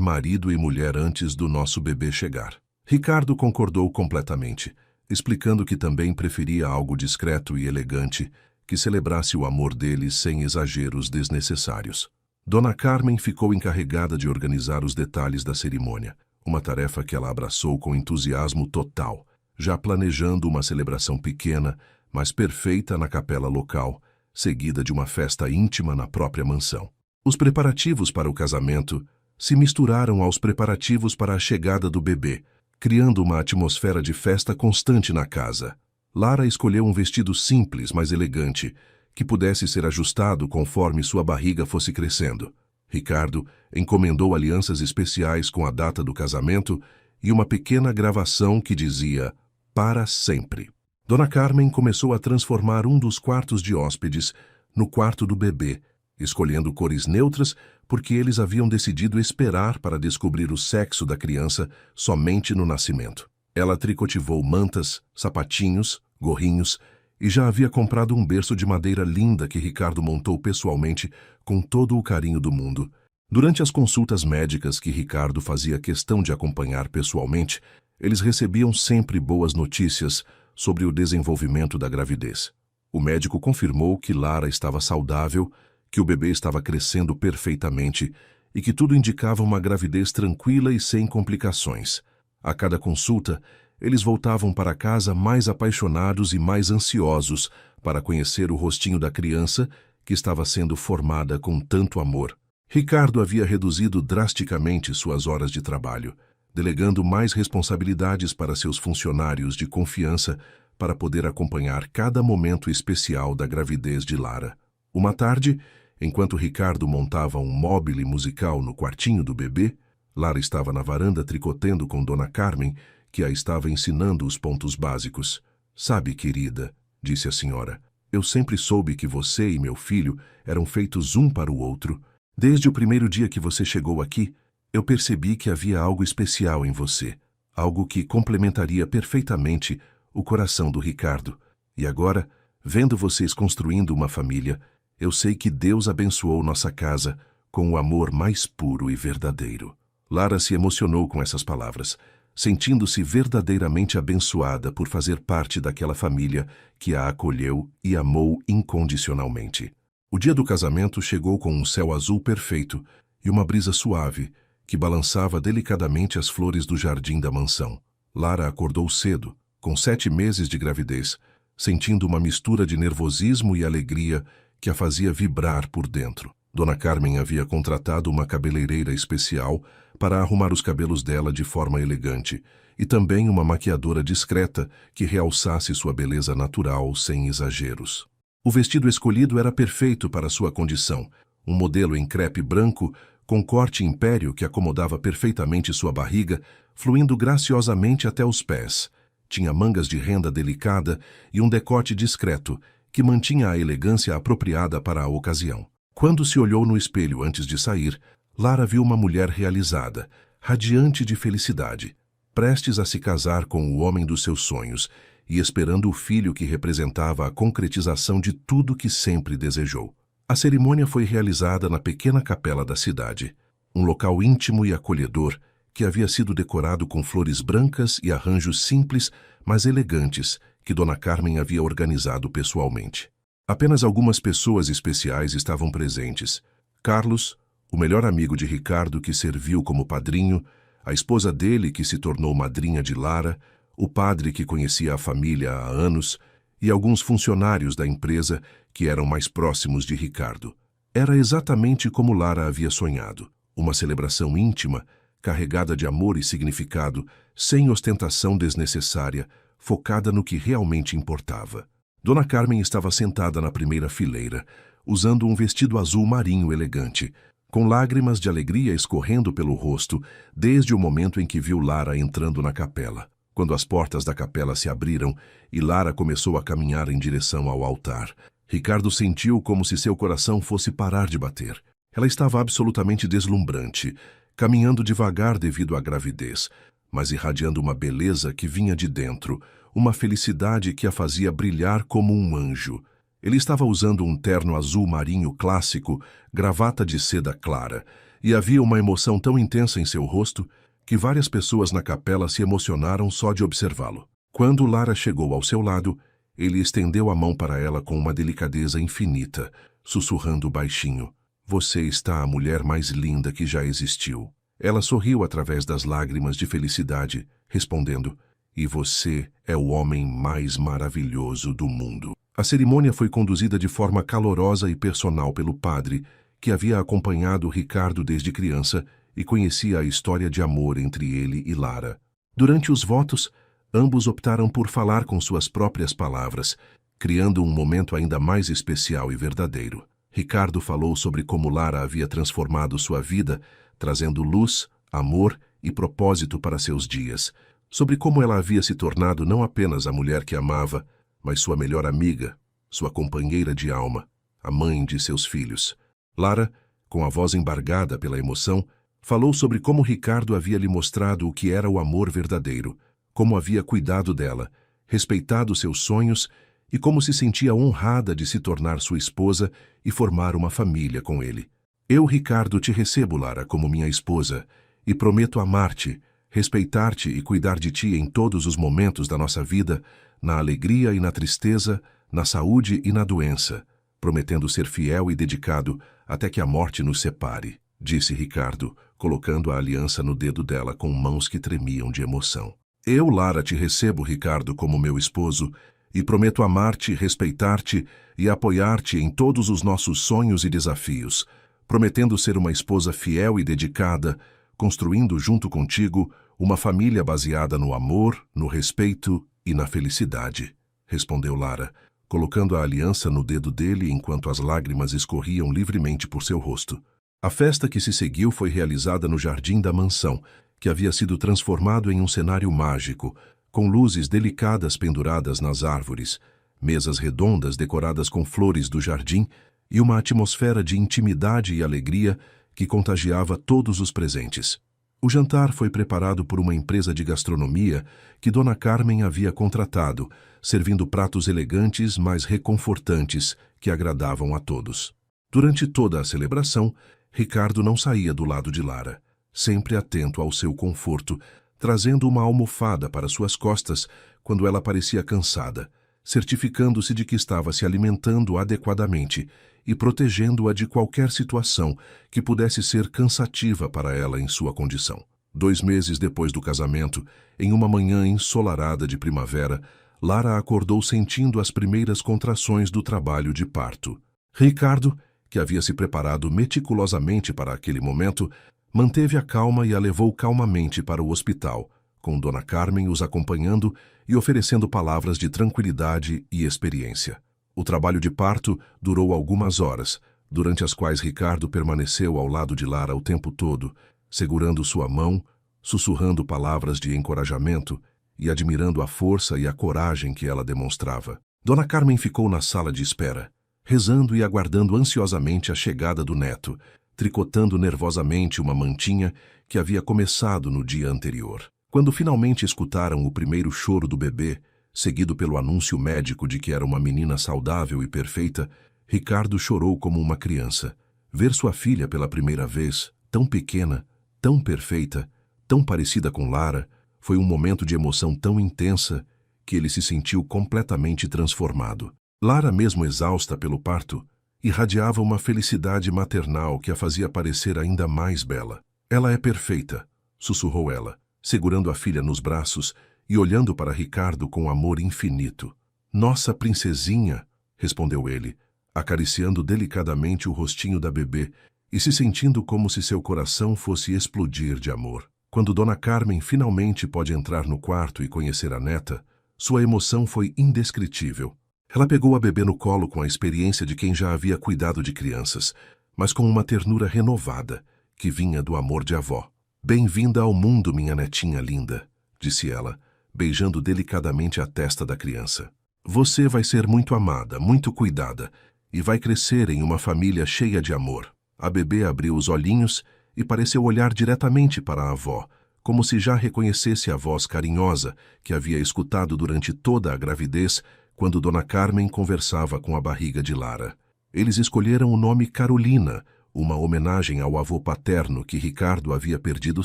marido e mulher antes do nosso bebê chegar. Ricardo concordou completamente, explicando que também preferia algo discreto e elegante, que celebrasse o amor deles sem exageros desnecessários. Dona Carmen ficou encarregada de organizar os detalhes da cerimônia, uma tarefa que ela abraçou com entusiasmo total, já planejando uma celebração pequena, mas perfeita na capela local, seguida de uma festa íntima na própria mansão. Os preparativos para o casamento se misturaram aos preparativos para a chegada do bebê, criando uma atmosfera de festa constante na casa. Lara escolheu um vestido simples, mas elegante, que pudesse ser ajustado conforme sua barriga fosse crescendo. Ricardo encomendou alianças especiais com a data do casamento e uma pequena gravação que dizia "Para sempre". Dona Carmen começou a transformar um dos quartos de hóspedes no quarto do bebê, escolhendo cores neutras porque eles haviam decidido esperar para descobrir o sexo da criança somente no nascimento. Ela tricotivou mantas, sapatinhos, gorrinhos e já havia comprado um berço de madeira linda que Ricardo montou pessoalmente com todo o carinho do mundo. Durante as consultas médicas que Ricardo fazia questão de acompanhar pessoalmente, eles recebiam sempre boas notícias sobre o desenvolvimento da gravidez. O médico confirmou que Lara estava saudável, que o bebê estava crescendo perfeitamente e que tudo indicava uma gravidez tranquila e sem complicações. A cada consulta, eles voltavam para casa mais apaixonados e mais ansiosos para conhecer o rostinho da criança que estava sendo formada com tanto amor. Ricardo havia reduzido drasticamente suas horas de trabalho, delegando mais responsabilidades para seus funcionários de confiança para poder acompanhar cada momento especial da gravidez de Lara. Uma tarde, enquanto Ricardo montava um mobile musical no quartinho do bebê, Lara estava na varanda tricotando com Dona Carmen, que a estava ensinando os pontos básicos. "Sabe, querida", disse a senhora, "eu sempre soube que você e meu filho eram feitos um para o outro. Desde o primeiro dia que você chegou aqui, eu percebi que havia algo especial em você, algo que complementaria perfeitamente o coração do Ricardo. E agora, vendo vocês construindo uma família, eu sei que Deus abençoou nossa casa com o amor mais puro e verdadeiro." Lara se emocionou com essas palavras, sentindo-se verdadeiramente abençoada por fazer parte daquela família que a acolheu e amou incondicionalmente. O dia do casamento chegou com um céu azul perfeito e uma brisa suave que balançava delicadamente as flores do jardim da mansão. Lara acordou cedo, com 7 meses de gravidez, sentindo uma mistura de nervosismo e alegria que a fazia vibrar por dentro. Dona Carmen havia contratado uma cabeleireira especial para arrumar os cabelos dela de forma elegante e também uma maquiadora discreta que realçasse sua beleza natural sem exageros. O vestido escolhido era perfeito para sua condição, um modelo em crepe branco com corte império que acomodava perfeitamente sua barriga, fluindo graciosamente até os pés. Tinha mangas de renda delicada e um decote discreto que mantinha a elegância apropriada para a ocasião. Quando se olhou no espelho antes de sair, Lara viu uma mulher realizada, radiante de felicidade, prestes a se casar com o homem dos seus sonhos e esperando o filho que representava a concretização de tudo que sempre desejou. A cerimônia foi realizada na pequena capela da cidade, um local íntimo e acolhedor que havia sido decorado com flores brancas e arranjos simples, mas elegantes, que Dona Carmen havia organizado pessoalmente. Apenas algumas pessoas especiais estavam presentes. Carlos, o melhor amigo de Ricardo que serviu como padrinho, a esposa dele que se tornou madrinha de Lara, o padre que conhecia a família há anos e alguns funcionários da empresa que eram mais próximos de Ricardo. Era exatamente como Lara havia sonhado, uma celebração íntima, carregada de amor e significado, sem ostentação desnecessária, focada no que realmente importava. Dona Carmen estava sentada na primeira fileira, usando um vestido azul marinho elegante, com lágrimas de alegria escorrendo pelo rosto desde o momento em que viu Lara entrando na capela. Quando as portas da capela se abriram e Lara começou a caminhar em direção ao altar, Ricardo sentiu como se seu coração fosse parar de bater. Ela estava absolutamente deslumbrante, caminhando devagar devido à gravidez, mas irradiando uma beleza que vinha de dentro, uma felicidade que a fazia brilhar como um anjo. Ele estava usando um terno azul marinho clássico, gravata de seda clara, e havia uma emoção tão intensa em seu rosto que várias pessoas na capela se emocionaram só de observá-lo. Quando Lara chegou ao seu lado, ele estendeu a mão para ela com uma delicadeza infinita, sussurrando baixinho: "Você está a mulher mais linda que já existiu." Ela sorriu através das lágrimas de felicidade, respondendo: "E você é o homem mais maravilhoso do mundo." A cerimônia foi conduzida de forma calorosa e personal pelo padre, que havia acompanhado Ricardo desde criança e conhecia a história de amor entre ele e Lara. Durante os votos, ambos optaram por falar com suas próprias palavras, criando um momento ainda mais especial e verdadeiro. Ricardo falou sobre como Lara havia transformado sua vida, trazendo luz, amor e propósito para seus dias, sobre como ela havia se tornado não apenas a mulher que amava, mas sua melhor amiga, sua companheira de alma, a mãe de seus filhos. Lara, com a voz embargada pela emoção, falou sobre como Ricardo havia lhe mostrado o que era o amor verdadeiro, como havia cuidado dela, respeitado seus sonhos e como se sentia honrada de se tornar sua esposa e formar uma família com ele. Eu, Ricardo, te recebo, Lara, como minha esposa, e prometo amar-te, respeitar-te e cuidar de ti em todos os momentos da nossa vida, na alegria e na tristeza, na saúde e na doença, prometendo ser fiel e dedicado até que a morte nos separe, disse Ricardo, colocando a aliança no dedo dela com mãos que tremiam de emoção. Eu, Lara, te recebo, Ricardo, como meu esposo, e prometo amar-te, respeitar-te e apoiar-te em todos os nossos sonhos e desafios, prometendo ser uma esposa fiel e dedicada, construindo junto contigo uma família baseada no amor, no respeito e na felicidade, respondeu Lara, colocando a aliança no dedo dele enquanto as lágrimas escorriam livremente por seu rosto. A festa que se seguiu foi realizada no jardim da mansão, que havia sido transformado em um cenário mágico, com luzes delicadas penduradas nas árvores, mesas redondas decoradas com flores do jardim e uma atmosfera de intimidade e alegria que contagiava todos os presentes. O jantar foi preparado por uma empresa de gastronomia que Dona Carmen havia contratado, servindo pratos elegantes, mas reconfortantes, que agradavam a todos. Durante toda a celebração, Ricardo não saía do lado de Lara, sempre atento ao seu conforto, trazendo uma almofada para suas costas quando ela parecia cansada, certificando-se de que estava se alimentando adequadamente e protegendo-a de qualquer situação que pudesse ser cansativa para ela em sua condição. 2 meses depois do casamento, em uma manhã ensolarada de primavera, Lara acordou sentindo as primeiras contrações do trabalho de parto. Ricardo, que havia se preparado meticulosamente para aquele momento, manteve a calma e a levou calmamente para o hospital, com Dona Carmen os acompanhando e oferecendo palavras de tranquilidade e experiência. O trabalho de parto durou algumas horas, durante as quais Ricardo permaneceu ao lado de Lara o tempo todo, segurando sua mão, sussurrando palavras de encorajamento e admirando a força e a coragem que ela demonstrava. Dona Carmen ficou na sala de espera, rezando e aguardando ansiosamente a chegada do neto, tricotando nervosamente uma mantinha que havia começado no dia anterior. Quando finalmente escutaram o primeiro choro do bebê, seguido pelo anúncio médico de que era uma menina saudável e perfeita, Ricardo chorou como uma criança. Ver sua filha pela primeira vez, tão pequena, tão perfeita, tão parecida com Lara, foi um momento de emoção tão intensa que ele se sentiu completamente transformado. Lara, mesmo exausta pelo parto, irradiava uma felicidade maternal que a fazia parecer ainda mais bela. Ela é perfeita, sussurrou ela, segurando a filha nos braços e olhando para Ricardo com amor infinito. Nossa princesinha, respondeu ele, acariciando delicadamente o rostinho da bebê e se sentindo como se seu coração fosse explodir de amor. Quando Dona Carmen finalmente pôde entrar no quarto e conhecer a neta, sua emoção foi indescritível. Ela pegou a bebê no colo com a experiência de quem já havia cuidado de crianças, mas com uma ternura renovada, que vinha do amor de avó. Bem-vinda ao mundo, minha netinha linda, disse ela, beijando delicadamente a testa da criança. Você vai ser muito amada, muito cuidada, e vai crescer em uma família cheia de amor. A bebê abriu os olhinhos e pareceu olhar diretamente para a avó, como se já reconhecesse a voz carinhosa que havia escutado durante toda a gravidez, quando Dona Carmen conversava com a barriga de Lara. Eles escolheram o nome Carolina, uma homenagem ao avô paterno que Ricardo havia perdido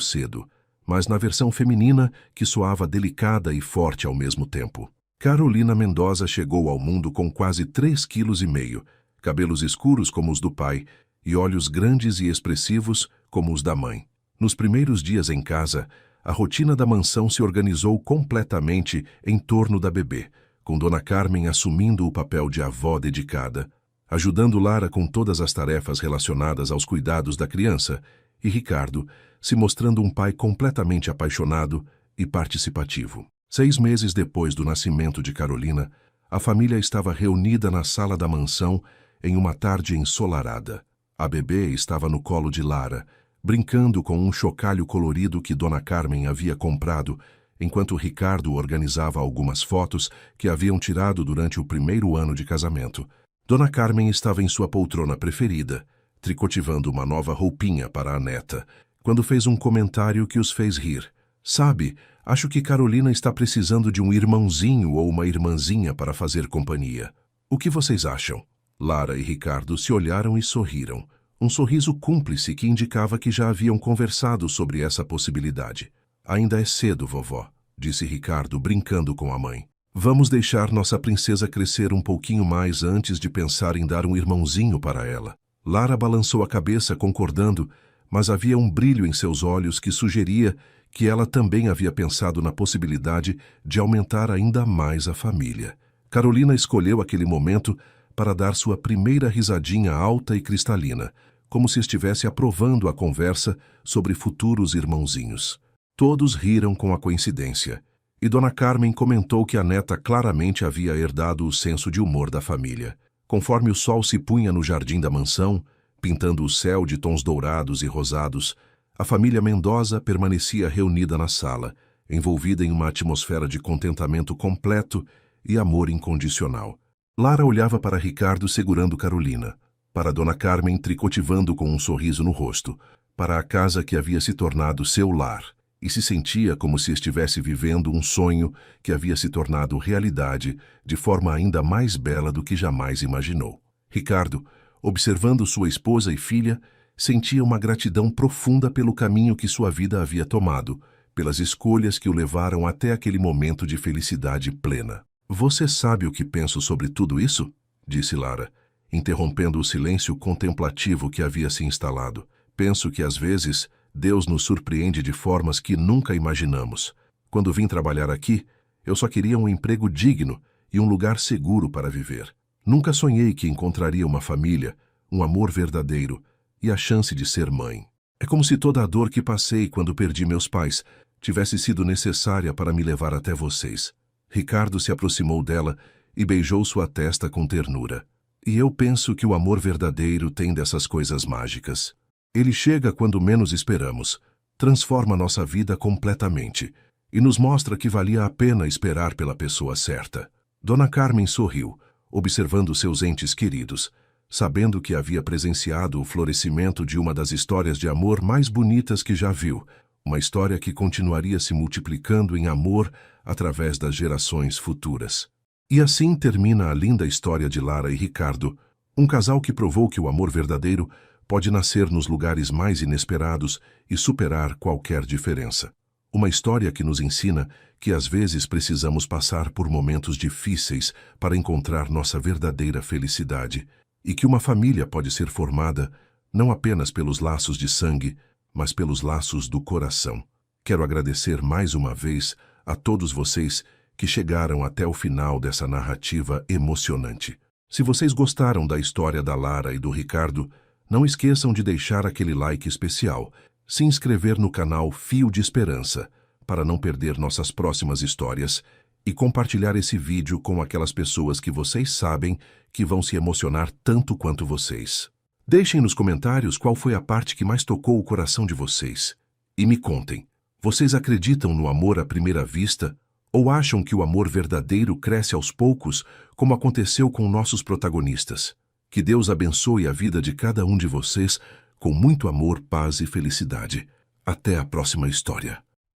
cedo, mas na versão feminina que soava delicada e forte ao mesmo tempo. Carolina Mendoza chegou ao mundo com quase 3,5 kg, cabelos escuros como os do pai e olhos grandes e expressivos como os da mãe. Nos primeiros dias em casa, a rotina da mansão se organizou completamente em torno da bebê, com Dona Carmen assumindo o papel de avó dedicada, ajudando Lara com todas as tarefas relacionadas aos cuidados da criança, e Ricardo se mostrando um pai completamente apaixonado e participativo. 6 meses depois do nascimento de Carolina, a família estava reunida na sala da mansão em uma tarde ensolarada. A bebê estava no colo de Lara, brincando com um chocalho colorido que Dona Carmen havia comprado, enquanto Ricardo organizava algumas fotos que haviam tirado durante o primeiro ano de casamento. Dona Carmen estava em sua poltrona preferida, tricotivando uma nova roupinha para a neta, quando fez um comentário que os fez rir, Sabe, acho que Carolina está precisando de um irmãozinho ou uma irmãzinha para fazer companhia. O que vocês acham? Lara e Ricardo se olharam e sorriram. Um sorriso cúmplice que indicava que já haviam conversado sobre essa possibilidade. Ainda é cedo, vovó, disse Ricardo, brincando com a mãe. Vamos deixar nossa princesa crescer um pouquinho mais antes de pensar em dar um irmãozinho para ela. Lara balançou a cabeça, concordando, mas havia um brilho em seus olhos que sugeria que ela também havia pensado na possibilidade de aumentar ainda mais a família. Carolina escolheu aquele momento para dar sua primeira risadinha alta e cristalina, como se estivesse aprovando a conversa sobre futuros irmãozinhos. Todos riram com a coincidência, e Dona Carmen comentou que a neta claramente havia herdado o senso de humor da família. Conforme o sol se punha no jardim da mansão, pintando o céu de tons dourados e rosados, a família Mendoza permanecia reunida na sala, envolvida em uma atmosfera de contentamento completo e amor incondicional. Lara olhava para Ricardo segurando Carolina, para Dona Carmen tricotivando com um sorriso no rosto, para a casa que havia se tornado seu lar, e se sentia como se estivesse vivendo um sonho que havia se tornado realidade de forma ainda mais bela do que jamais imaginou. Ricardo, observando sua esposa e filha, sentia uma gratidão profunda pelo caminho que sua vida havia tomado, pelas escolhas que o levaram até aquele momento de felicidade plena. Você sabe o que penso sobre tudo isso? Disse Lara, interrompendo o silêncio contemplativo que havia se instalado. Penso que, às vezes, Deus nos surpreende de formas que nunca imaginamos. Quando vim trabalhar aqui, eu só queria um emprego digno e um lugar seguro para viver. Nunca sonhei que encontraria uma família, um amor verdadeiro e a chance de ser mãe. É como se toda a dor que passei quando perdi meus pais tivesse sido necessária para me levar até vocês. Ricardo se aproximou dela e beijou sua testa com ternura. E eu penso que o amor verdadeiro tem dessas coisas mágicas. Ele chega quando menos esperamos, transforma nossa vida completamente e nos mostra que valia a pena esperar pela pessoa certa. Dona Carmen sorriu, observando seus entes queridos, sabendo que havia presenciado o florescimento de uma das histórias de amor mais bonitas que já viu, uma história que continuaria se multiplicando em amor através das gerações futuras. E assim termina a linda história de Lara e Ricardo, um casal que provou que o amor verdadeiro pode nascer nos lugares mais inesperados e superar qualquer diferença. Uma história que nos ensina que às vezes precisamos passar por momentos difíceis para encontrar nossa verdadeira felicidade, e que uma família pode ser formada não apenas pelos laços de sangue, mas pelos laços do coração. Quero agradecer mais uma vez a todos vocês que chegaram até o final dessa narrativa emocionante. Se vocês gostaram da história da Lara e do Ricardo, não esqueçam de deixar aquele like especial, se inscrever no canal Fio de Esperança, para não perder nossas próximas histórias, e compartilhar esse vídeo com aquelas pessoas que vocês sabem que vão se emocionar tanto quanto vocês. Deixem nos comentários qual foi a parte que mais tocou o coração de vocês. E me contem, vocês acreditam no amor à primeira vista ou acham que o amor verdadeiro cresce aos poucos, como aconteceu com nossos protagonistas? Que Deus abençoe a vida de cada um de vocês com muito amor, paz e felicidade. Até a próxima história.